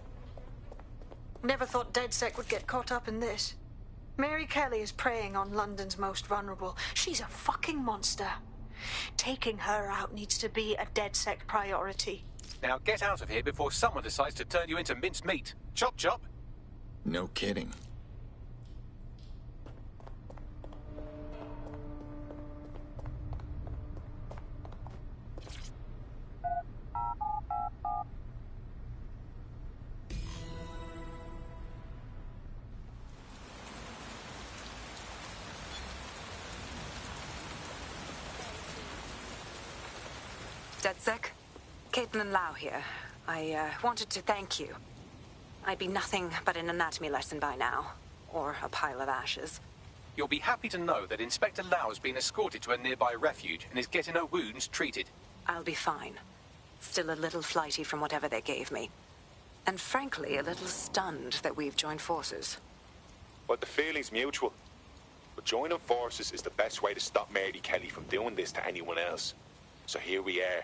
S15: never thought DedSec would get caught up in this. Mary Kelly is preying on London's most vulnerable. She's a fucking monster. Taking her out needs to be a DedSec priority.
S4: Now get out of here before someone decides to turn you into minced meat. Chop chop.
S2: No kidding.
S14: DedSec? Caitlin Lau here. I wanted to thank you. I'd be nothing but an anatomy lesson by now. Or a pile of ashes.
S4: You'll be happy to know that Inspector Lau has been escorted to a nearby refuge and is getting her wounds treated.
S14: I'll be fine. Still a little flighty from whatever they gave me. And frankly, a little stunned that we've joined forces.
S5: But the feeling's mutual. But joining forces is the best way to stop Mary Kelly from doing this to anyone else. So here we are.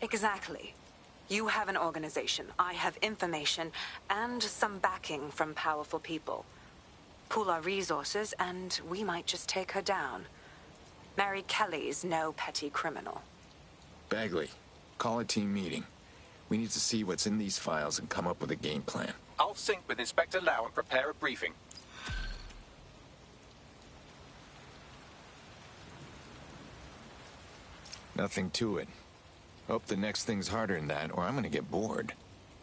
S14: Exactly. You have an organization, I have information, and some backing from powerful people. Pool our resources, and we might just take her down. Mary Kelly's no petty criminal.
S2: Bagley, call a team meeting. We need to see what's in these files and come up with a game plan.
S4: I'll sync with Inspector Lau and prepare a briefing.
S2: Nothing to it. Hope the next thing's harder than that, or I'm gonna get bored.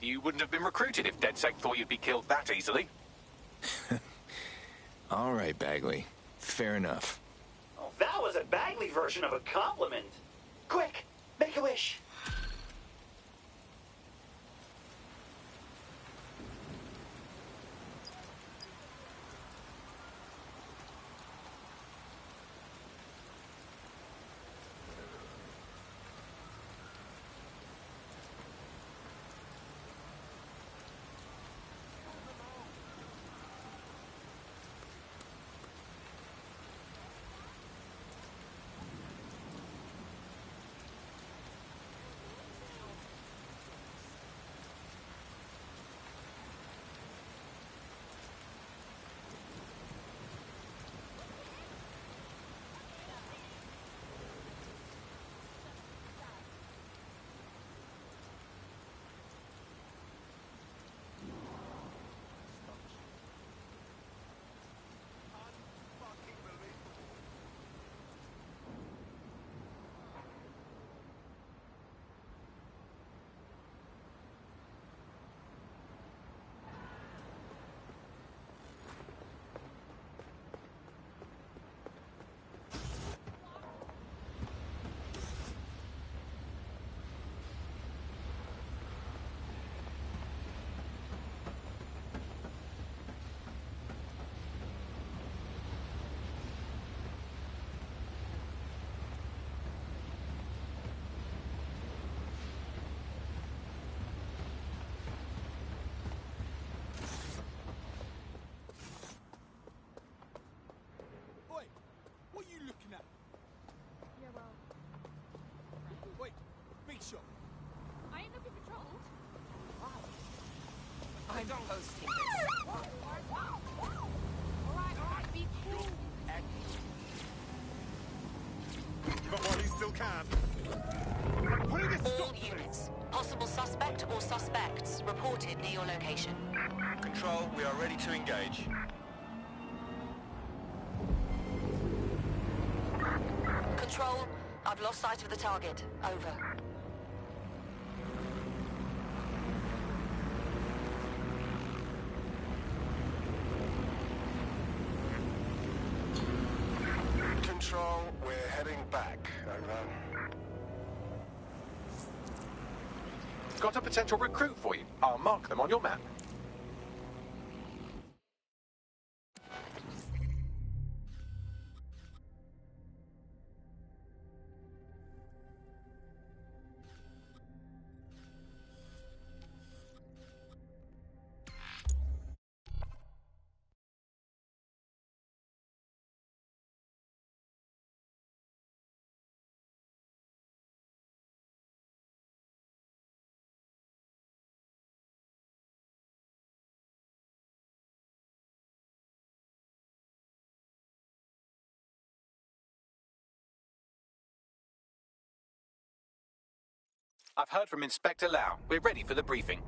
S4: You wouldn't have been recruited if DedSec thought you'd be killed that easily.
S2: All right, Bagley. Fair enough.
S9: Oh, that was a Bagley version of a compliment. Quick, make a wish.
S18: What are you looking at? Yeah, well... Wait, big shot.
S12: I ain't looking for trouble.
S18: I'm hosting this.
S12: Alright, be cool.
S6: But while he still can. Putting a stop
S12: All units,
S3: possible suspect or suspects reported near your location.
S20: Control, we are ready to engage.
S3: Control, I've lost sight of the target. Over.
S13: Control, we're heading back. Over.
S4: Got a potential recruit for you. I'll mark them on your map. I've heard from Inspector Lau. We're ready for the briefing.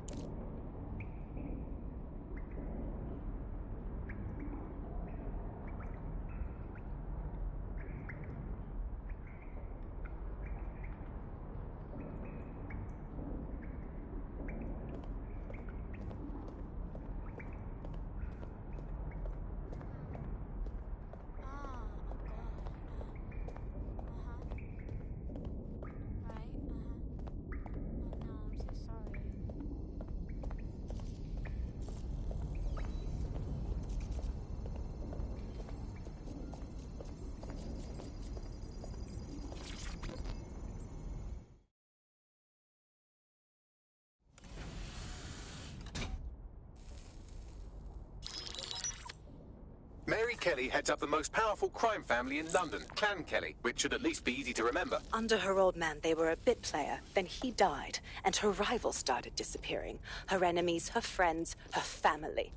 S4: Mary Kelly heads up the most powerful crime family in London, Clan Kelly, which should at least be easy to remember.
S22: Under her old man, they were a bit player. Then he died, and her rivals started disappearing. Her enemies, her friends, her family.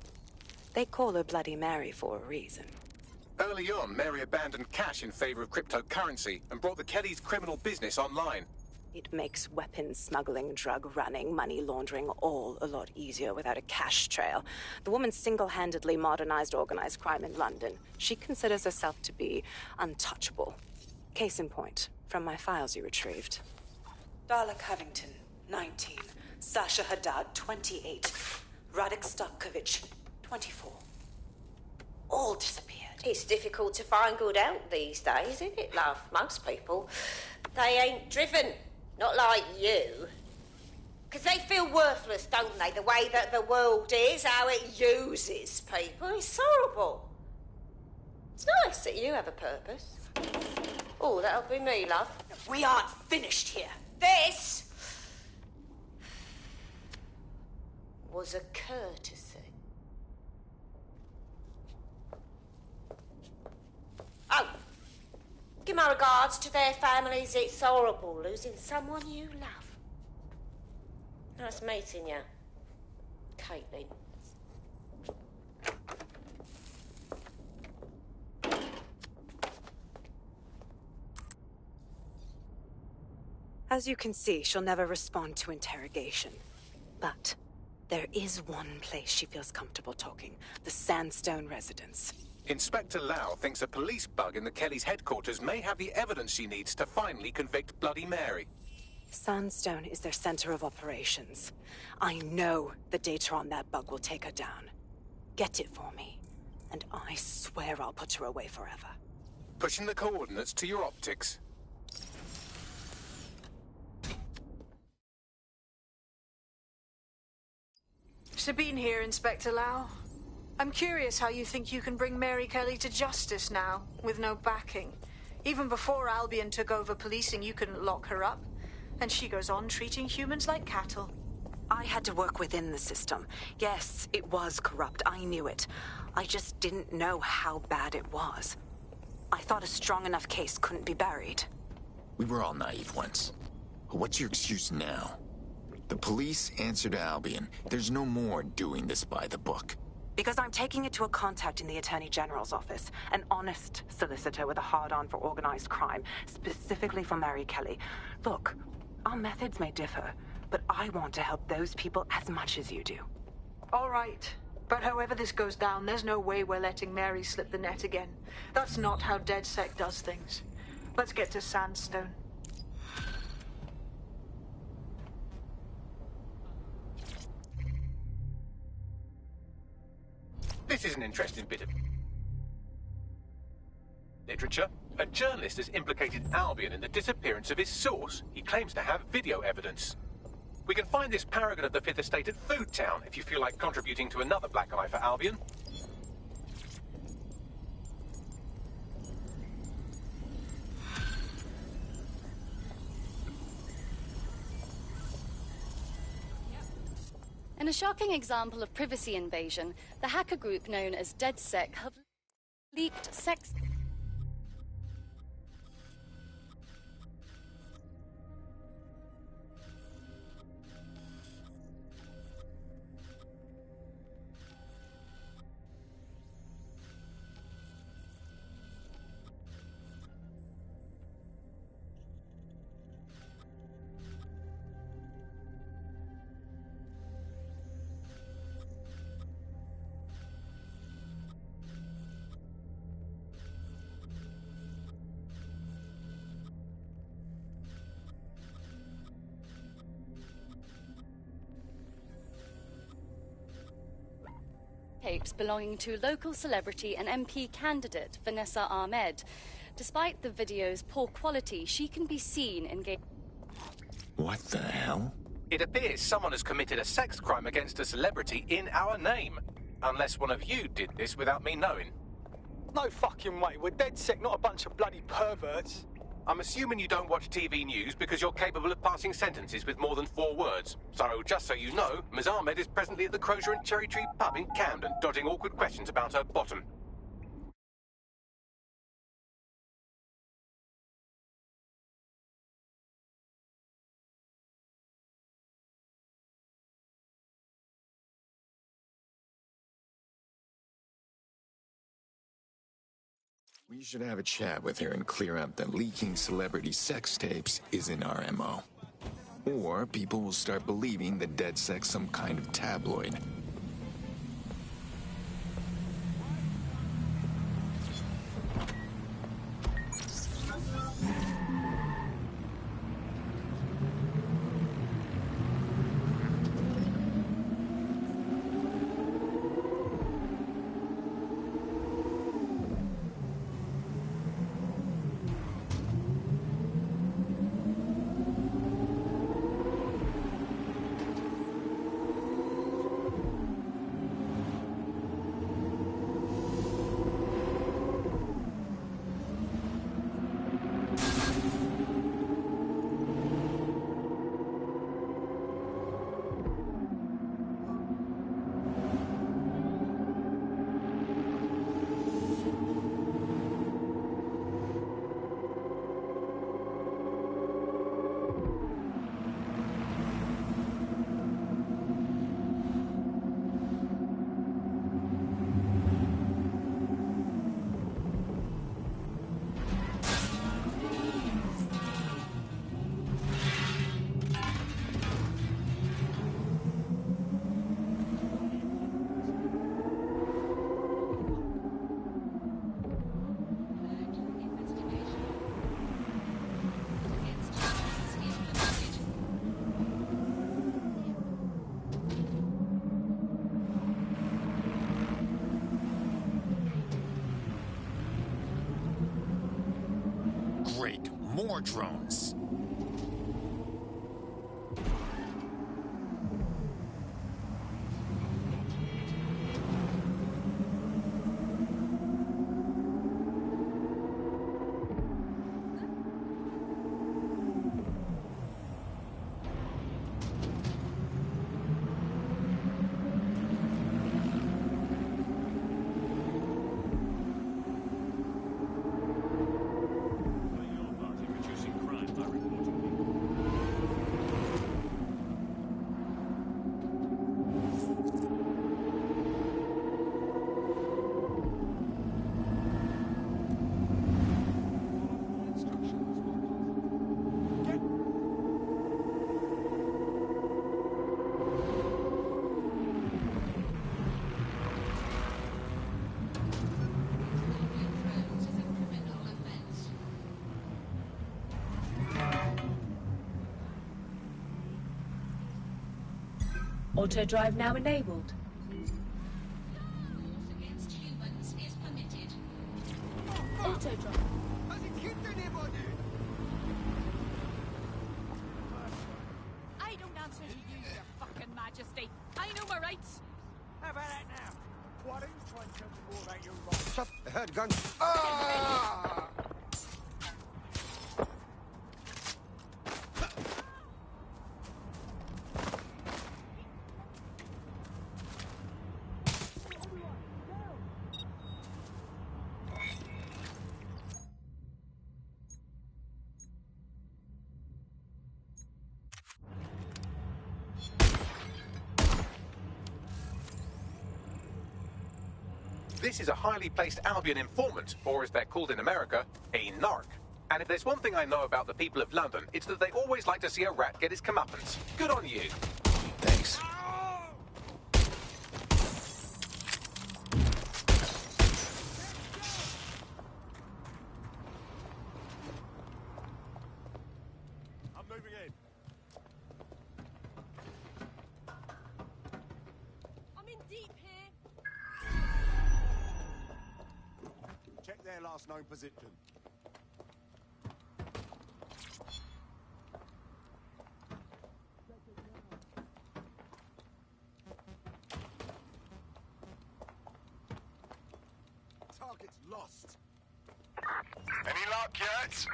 S22: They call her Bloody Mary for a reason.
S4: Early on, Mary abandoned cash in favor of cryptocurrency and brought the Kellys' criminal business online.
S22: It makes weapons smuggling, drug running, money laundering all a lot easier without a cash trail. The woman single-handedly modernized organized crime in London. She considers herself to be untouchable. Case in point, from my files you retrieved. Darla Covington, 19. Sasha Haddad, 28. Radek Stavkovich, 24. All disappeared.
S23: It's difficult to find good help these days, isn't it, love? Most people, they ain't driven. Not like you. Because they feel worthless, don't they? The way that the world is, how it uses people. It's horrible. It's nice that you have a purpose. Oh, that'll be me, love.
S22: We aren't finished here.
S23: This was a courtesy. Oh. Give my regards to their families. It's horrible losing someone you love. Nice meeting you, Caitlin.
S22: As you can see, she'll never respond to interrogation. But there is one place she feels comfortable talking. The Sandstone residence.
S4: Inspector Lau thinks a police bug in the Kellys' headquarters may have the evidence she needs to finally convict Bloody Mary.
S22: Sandstone is their center of operations. I know the data on that bug will take her down. Get it for me, and I swear I'll put her away forever.
S4: Pushing the coordinates to your optics.
S15: Sabine here, Inspector Lau. I'm curious how you think you can bring Mary Kelly to justice now, with no backing. Even before Albion took over policing, you couldn't lock her up. And she goes on treating humans like cattle.
S22: I had to work within the system. Yes, it was corrupt. I knew it. I just didn't know how bad it was. I thought a strong enough case couldn't be buried.
S2: We were all naive once. What's your excuse now? The police answer to Albion. There's no more doing this by the book.
S22: Because I'm taking it to a contact in the Attorney General's office. An honest solicitor with a hard-on for organized crime, specifically for Mary Kelly. Look, our methods may differ,
S14: but I want to help those people as much as you do.
S8: All right. But however this goes down, there's no way we're letting Mary slip the net again. That's not how DedSec does things. Let's get to Sandstone.
S4: This is an interesting bit of literature. A journalist has implicated Albion in the disappearance of his source. He claims to have video evidence. We can find this paragon of the Fifth Estate at Food Town if you feel like contributing to another black eye for Albion.
S10: In a shocking example of privacy invasion, the hacker group known as DedSec have leaked sex... tapes belonging to local celebrity and MP candidate Vanessa Ahmed. Despite the video's poor quality, she can be seen engaging...
S2: What the hell?
S4: It appears someone has committed a sex crime against a celebrity in our name. Unless one of you did this without me knowing.
S18: No fucking way. We're DedSec, not a bunch of bloody perverts.
S4: I'm assuming you don't watch TV news because you're capable of passing sentences with more than 4 words. So, just so you know, Ms. Ahmed is presently at the Crozier and Cherry Tree pub in Camden, dodging awkward questions about her bottom.
S2: We should have a chat with her and clear up that leaking celebrity sex tapes isn't our MO. Or people will start believing that DedSec's some kind of tabloid. Great, more drones.
S6: Reducing crime by
S12: Auto drive now enabled. Auto drive.
S17: Has it killed anybody?
S1: I don't answer to you, your fucking majesty. I know my rights.
S17: How about that now? Why don't you try and tell me more about your rights? Shut the head, gun. Ah!
S4: This is a highly placed Albion informant, or as they're called in America, a narc. And if there's one thing I know about the people of London, it's that they always like to see a rat get his comeuppance. Good on you.
S2: Thanks.
S17: I'm moving in.
S1: I'm in deep here.
S17: Check their last known position. Target's lost.
S13: Any luck yet?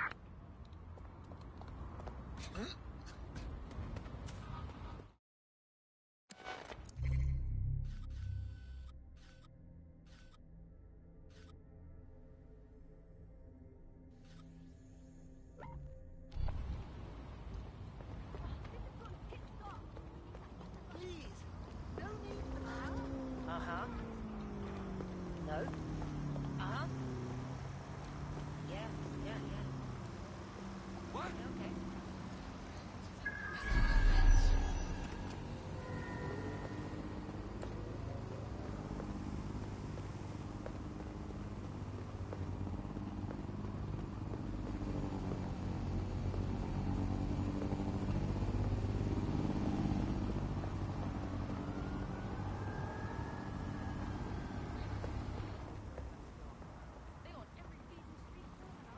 S12: Uh-huh. No. Uh-huh. Yeah. What? Okay.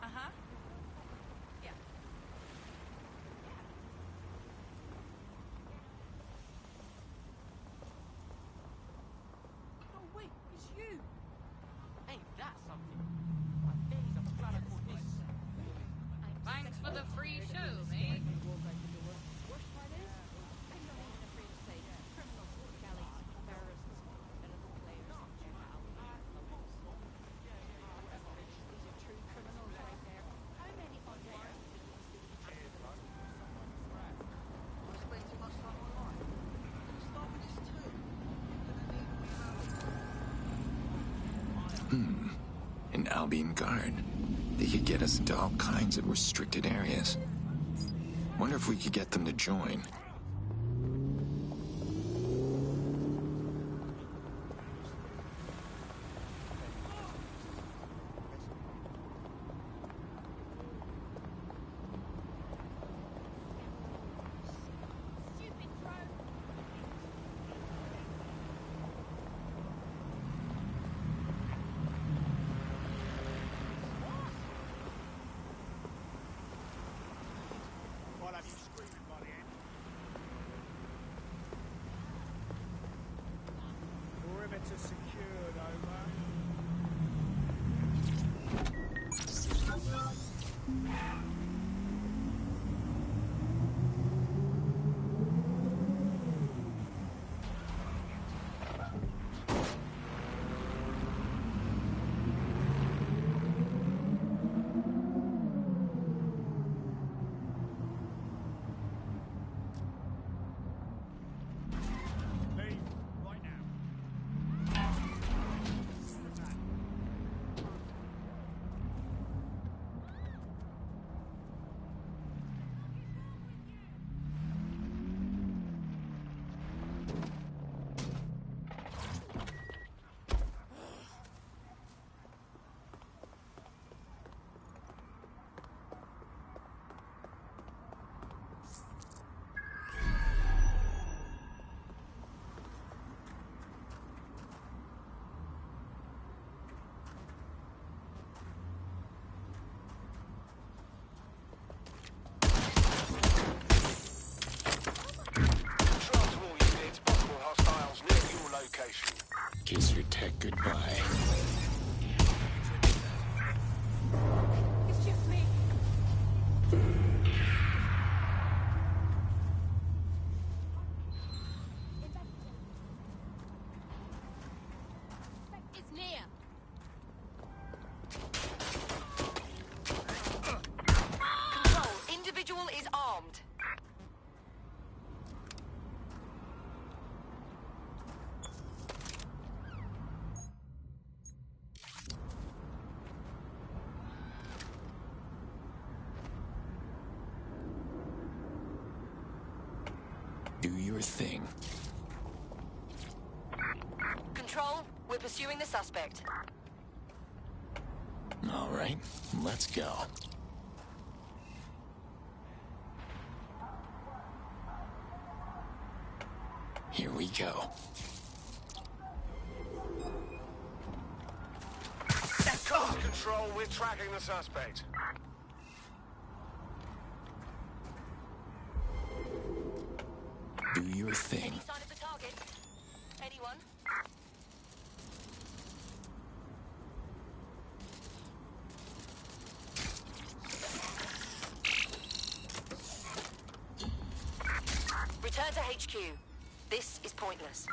S1: Uh-huh. Yeah. Oh, wait, it's you. Ain't that something? My days are flat for this. Thanks for the free show, mate. Worst part is, I'm not even afraid to say criminals, galleys, terrorists, NFL players, these are true criminals right there. How many on there? I spend too much time online. Start with this too.
S2: An Albion guard. They could get us into all kinds of restricted areas. Wonder if we could get them to join.
S17: I'll have you screaming by the end.
S2: heck goodbye.
S1: It's just me. It's near.
S3: Control, individual is armed.
S2: Do your thing.
S3: Control, we're pursuing the suspect.
S2: All right, let's go. Here we go.
S13: Control, we're tracking the suspect.
S2: Do your thing.
S3: Any sign of the target? Anyone? Return to HQ. This is pointless.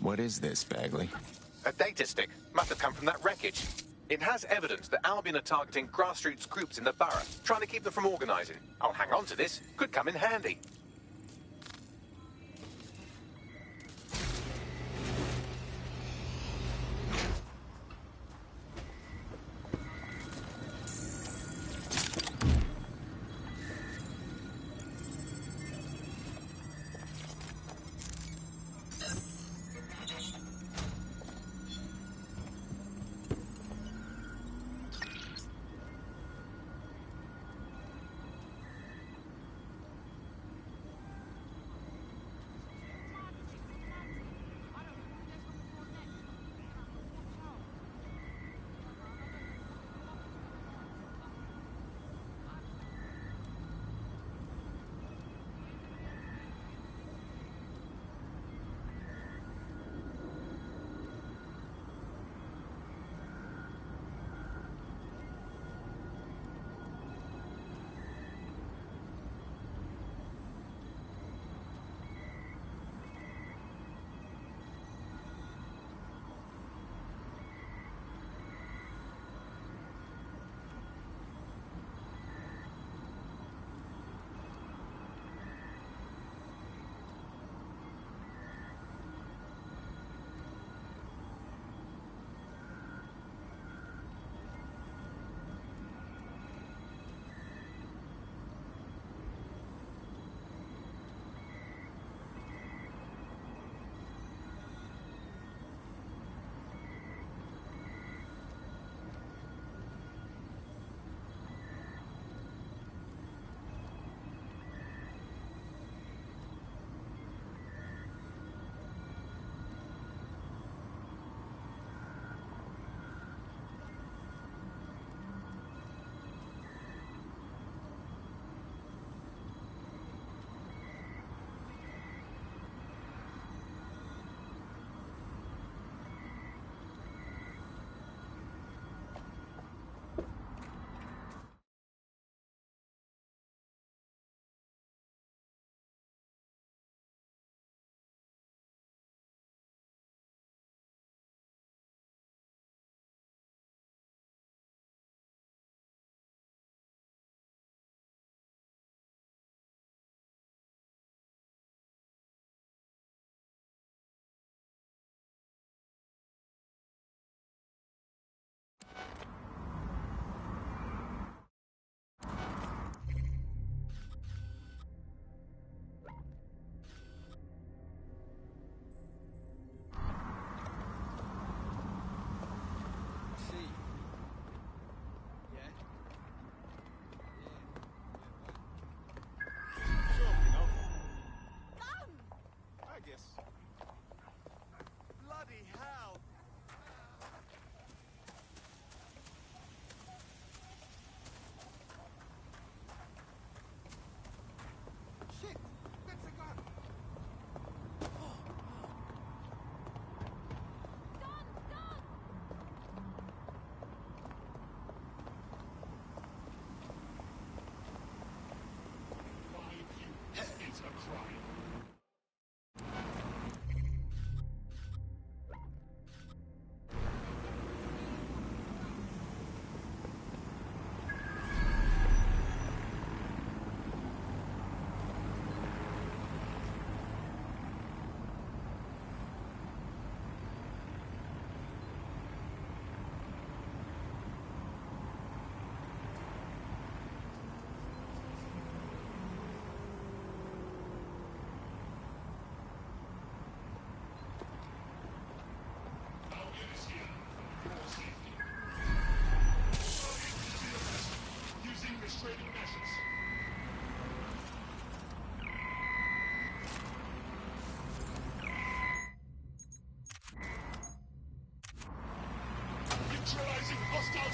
S2: What is this, Bagley?
S4: A data stick. Must have come from that wreckage. It has evidence that Albion are targeting grassroots groups in the borough, trying to keep them from organising. I'll hang on to this. Could come in handy.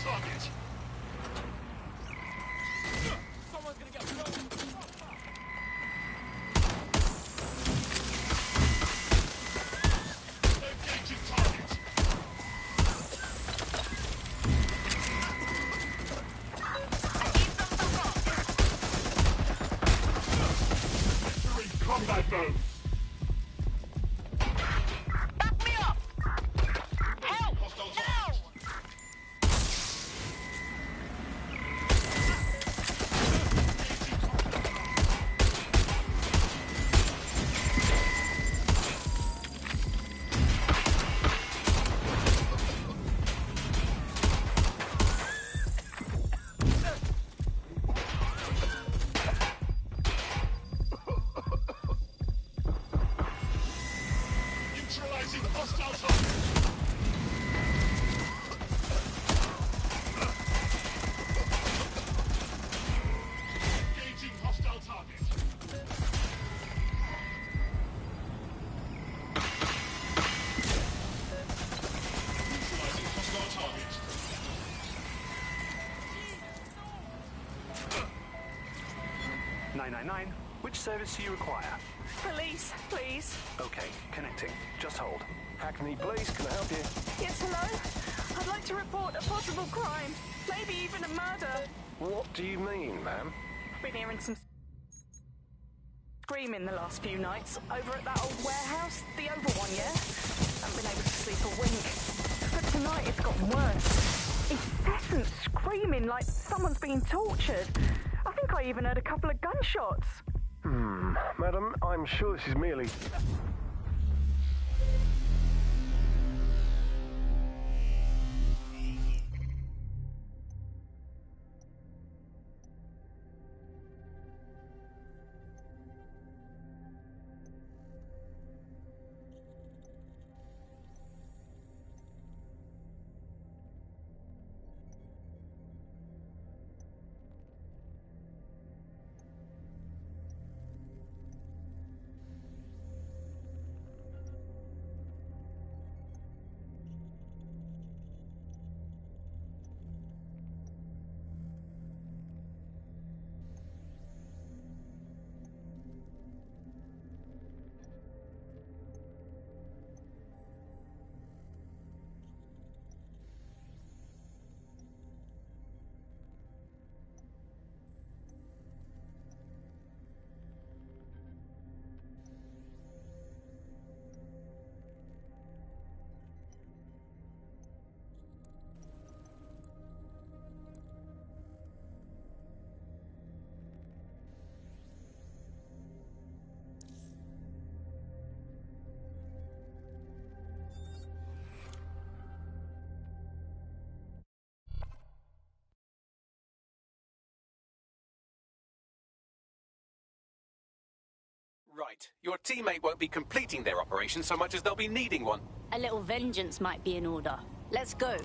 S6: target.
S18: Someone's gonna get killed.
S6: Engaging target. Entering combat mode.
S3: Back me up! Help!
S6: Hostile
S3: Now!
S6: target. Neutralizing hostile target. Engaging hostile target. Neutralizing hostile target.
S11: Which service do you require?
S14: Police, please.
S11: Okay, connecting. Just hold.
S16: Hackney Police, can I help you?
S14: Yes, hello? I'd like to report a possible crime. Maybe even a murder.
S16: What do you mean, ma'am?
S14: I've been hearing some screaming the last few nights. Over at that old warehouse, the oval one, yeah? Haven't been able to sleep a wink. But tonight it's gotten worse. Incessant screaming like someone's being tortured. I think I even heard a couple of gunshots.
S16: Madam, I'm sure this is merely...
S4: Right. Your teammate won't be completing their operation so much as they'll be needing one.
S19: A little vengeance might be in order. Let's go.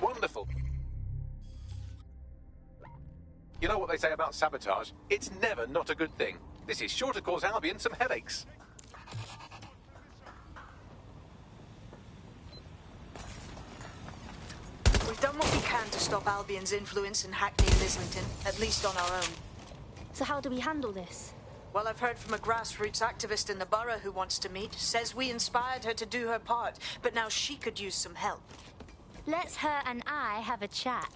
S4: Wonderful. You know what they say about sabotage? It's never not a good thing. This is sure to cause Albion some headaches.
S8: We've done what we can to stop Albion's influence in Hackney and Islington, at least on our own.
S5: So how do we handle this?
S8: Well, I've heard from a grassroots activist in the borough who wants to meet. Says we inspired her to do her part, but now she could use some help.
S5: Let's her and I have a chat.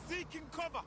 S17: Seeking cover!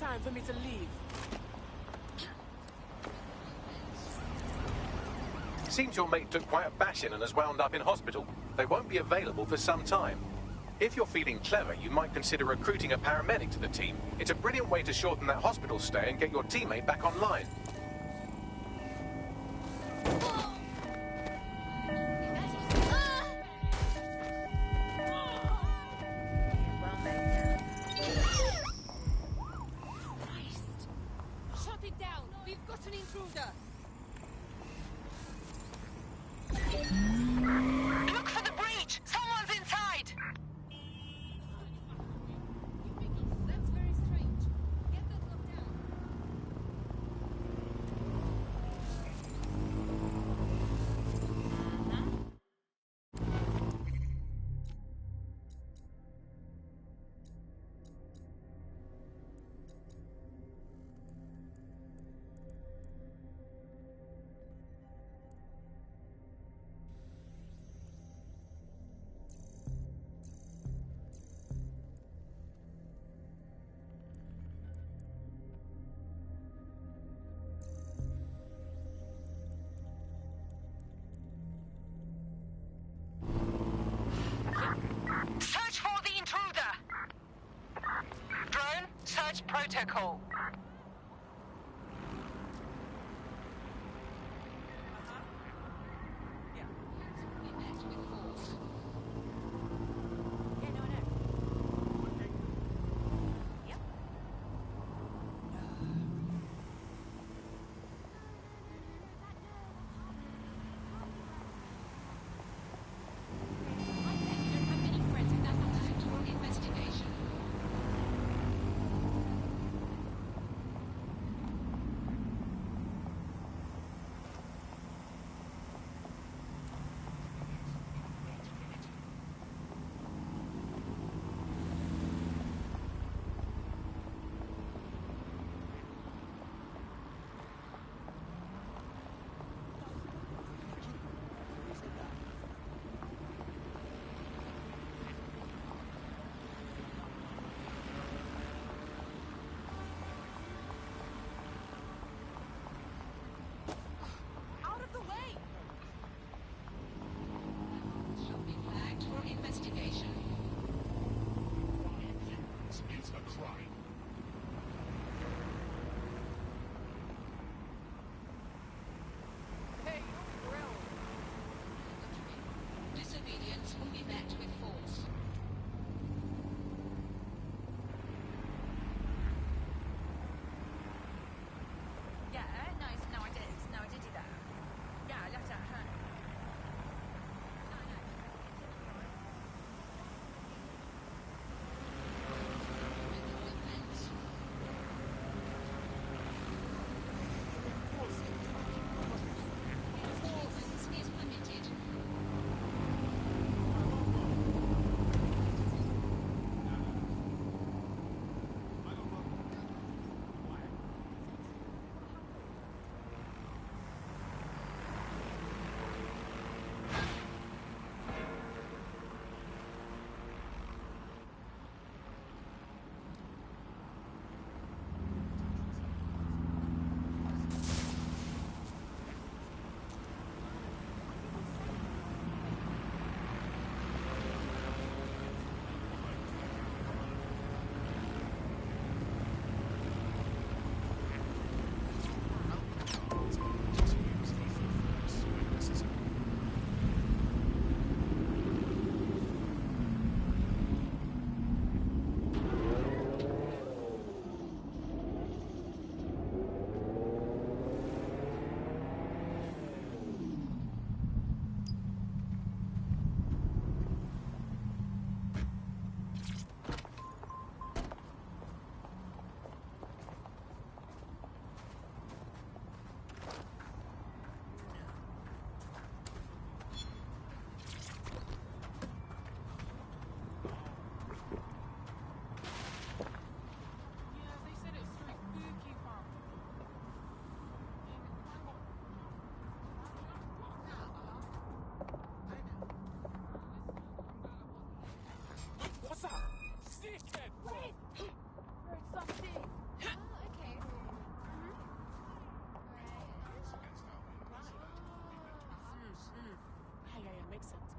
S18: Time for me to leave.
S4: Seems your mate took quite a bashing and has wound up in hospital. They won't be available for some time. If you're feeling clever, you might consider recruiting a paramedic to the team. It's a brilliant way to shorten that hospital stay and get your teammate back online.
S3: Look for the breach! Someone's inside!
S1: That's very strange. Get that locked down.
S3: Search for the intruder! Drone, search protocol.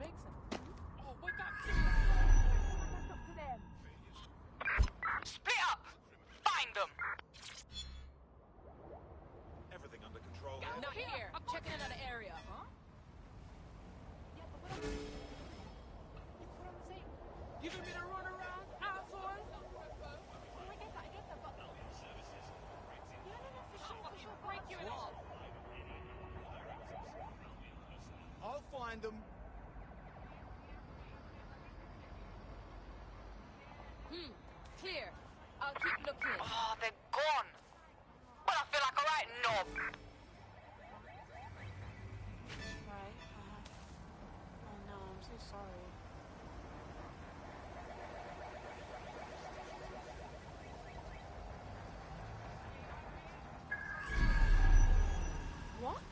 S1: makes sense. Oh, we got
S7: Split up! Find them!
S6: Everything under control.
S1: Not here. I'm checking another area. Huh? Yeah, but what I'm saying? Giving me the runaround, asshole? I get that, but... No, for sure, break you in off.
S17: I'll find them.
S1: Clear. I'll keep looking.
S7: Oh, they're gone. Well, I feel like a right knob.
S15: Right. Oh no, I'm so sorry. What?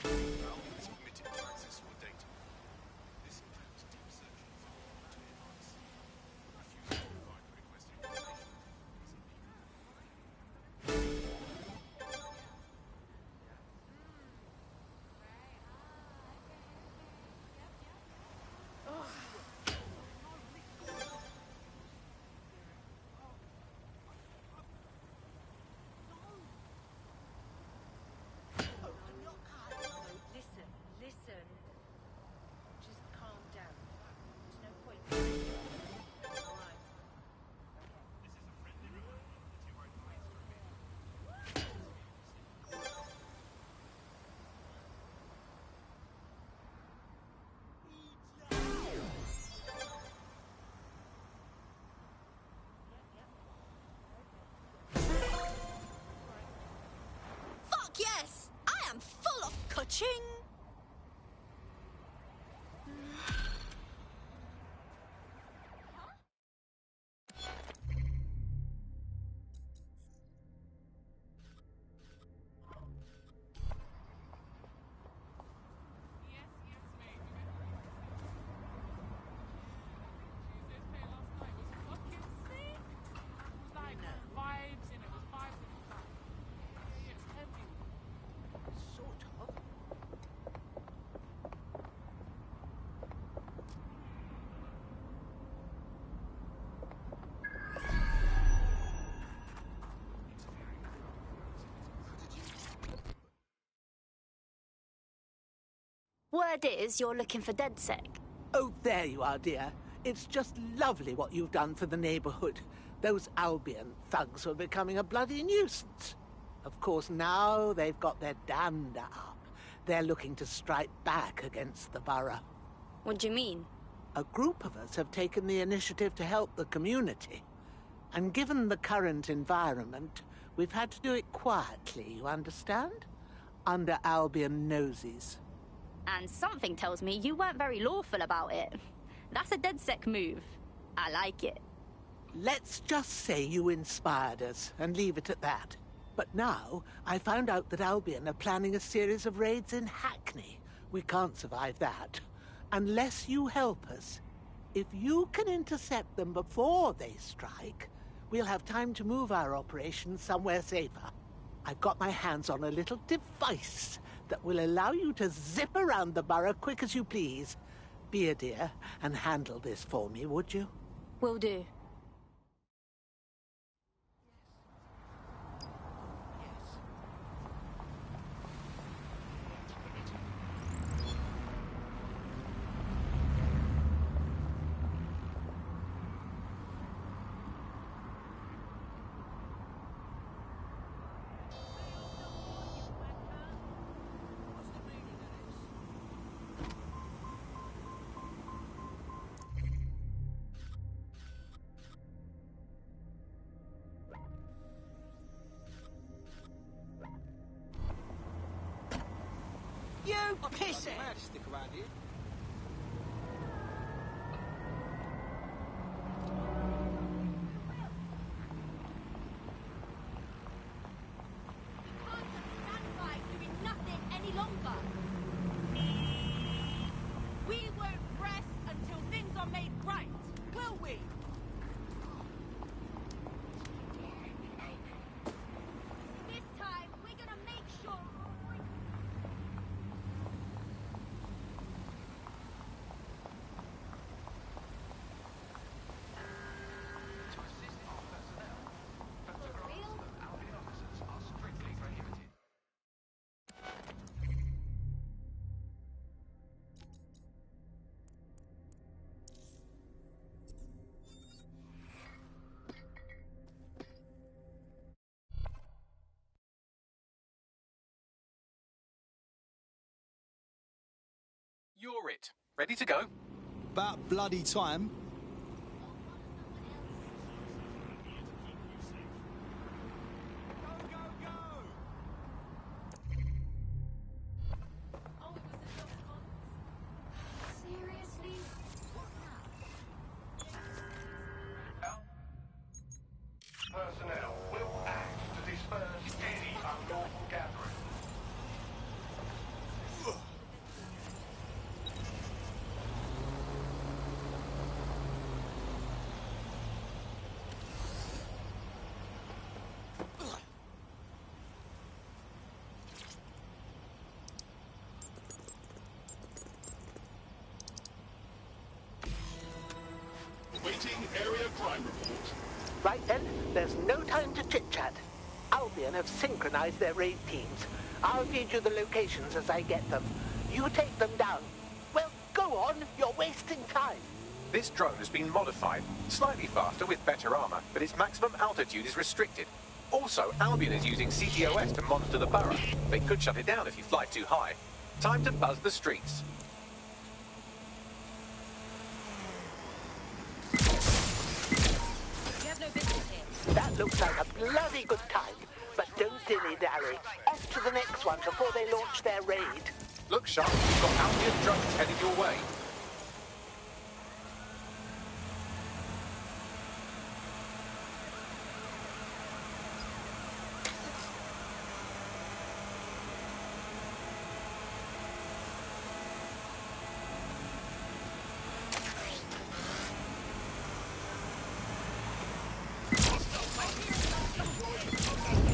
S6: Albions permitted to access your data. This includes deep searching for to enhance. Refusal to provide the requested information is
S12: Listen. Just calm down. There's no point. Right.
S3: Fuck yes! I am full of ka-ching!
S5: Word is you're looking for DedSec.
S9: Oh, there you are, dear. It's just lovely what you've done for the neighborhood. Those Albion thugs were becoming a bloody nuisance. Of course, now they've got their dander up. They're looking to strike back against the borough.
S5: What do you mean?
S9: A group of us have taken the initiative to help the community. And given the current environment, we've had to do it quietly, you understand? Under Albion noses.
S5: And something tells me you weren't very lawful about it. That's a DedSec move. I like it.
S9: Let's just say you inspired us, and leave it at that. But now, I found out that Albion are planning a series of raids in Hackney. We can't survive that. Unless you help us. If you can intercept them before they strike, we'll have time to move our operations somewhere safer. I've got my hands on a little device that will allow you to zip around the borough quick as you please. Be a dear and handle this for me, would you?
S5: Will do.
S17: You piss it! Stick around here.
S9: we?
S5: This time, we're gonna make sure.
S4: You're it. Ready to go?
S18: About bloody time.
S5: Seriously?
S13: Personnel will act to disperse any unlawful gathering.
S6: Waiting area crime report.
S9: Right then, there's no time to chit-chat. Albion have synchronized their raid teams. I'll feed you the locations as I get them. You take them down. Well, go on, you're wasting time.
S4: This drone has been modified, slightly faster with better armor, but its maximum altitude is restricted. Also, Albion is using CTOS to monitor the borough. They could shut it down if you fly too high. Time to buzz the streets.
S12: You have no business here.
S9: That looks like a bloody good time. But don't dilly-dally. Off to the next one before they launch their raid.
S4: Look sharp, you've got Albion drones heading your way.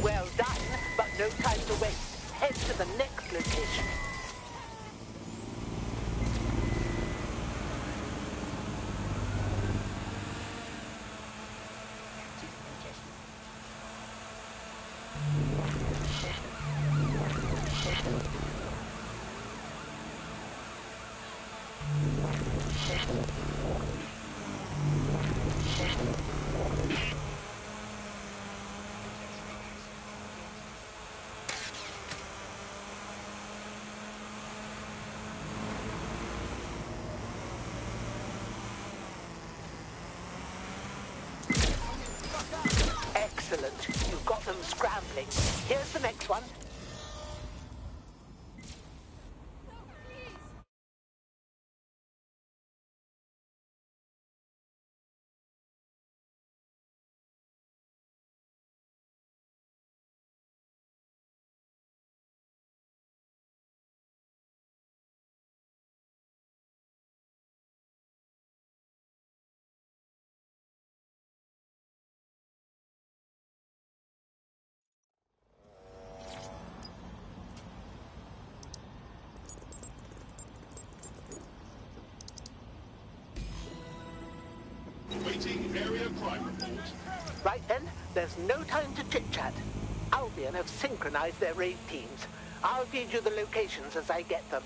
S9: Well done, but no time to waste. Head to the next location. Excellent. You've got them scrambling. Here's the next one.
S6: Waiting area crime report.
S9: Right then, there's no time to chit-chat. Albion have synchronized their raid teams. I'll feed you the locations as I get them.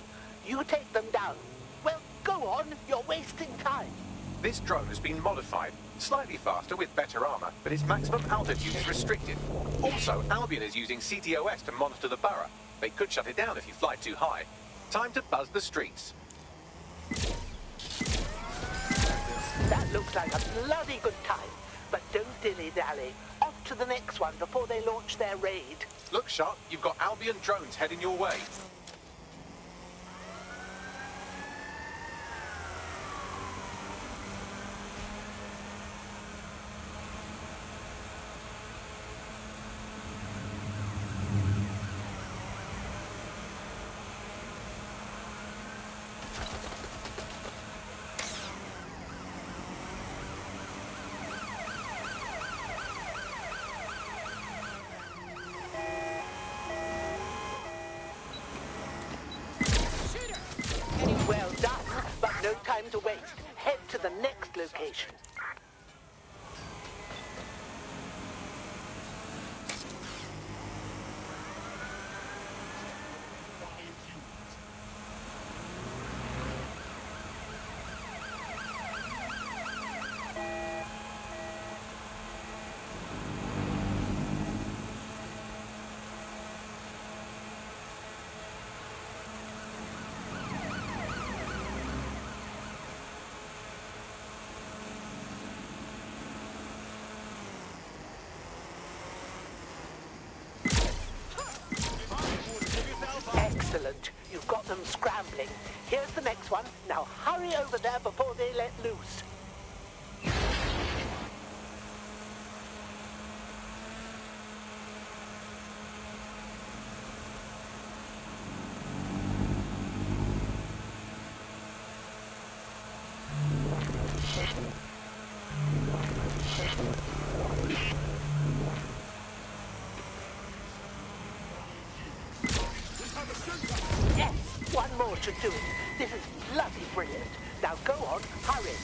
S9: You take them down. Well, go on, you're wasting time.
S4: This drone has been modified, slightly faster with better armor, but its maximum altitude is restricted. Also, Albion is using CTOS to monitor the borough. They could shut it down if you fly too high. Time to buzz the streets.
S9: That looks like a bloody good time. But don't dilly-dally. Off to the next one before they launch their raid.
S4: Look sharp, you've got Albion drones heading your way.
S9: time to waste. Head to the next location. Excellent. You've got them scrambling. Here's the next one. Now hurry over there before they let loose. Yes, one more should do it. This is bloody brilliant. Now go on, hurry.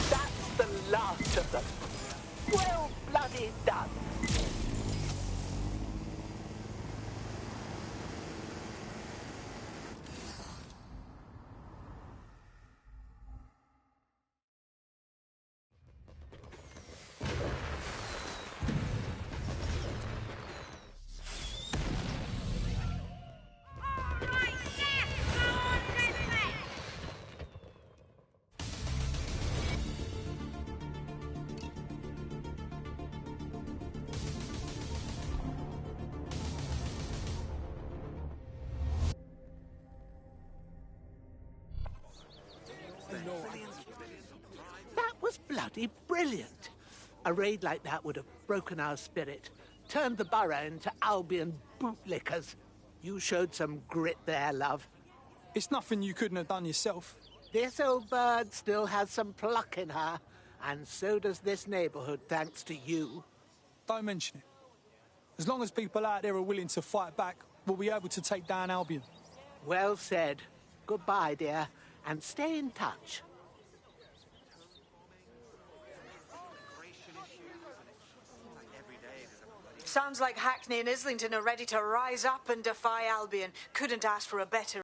S9: That's the last of them. Well bloody done. That was bloody brilliant. A raid like that would have broken our spirit, turned the borough into Albion bootlickers. You showed some grit there, love.
S18: It's nothing you couldn't have done yourself.
S9: This old bird still has some pluck in her, and so does this neighborhood, thanks to you.
S18: Don't mention it. As long as people out there are willing to fight back, we'll be able to take down Albion.
S9: Well said. Goodbye, dear, and stay in touch.
S8: Sounds like Hackney and Islington are ready to rise up and defy Albion. Couldn't ask for a better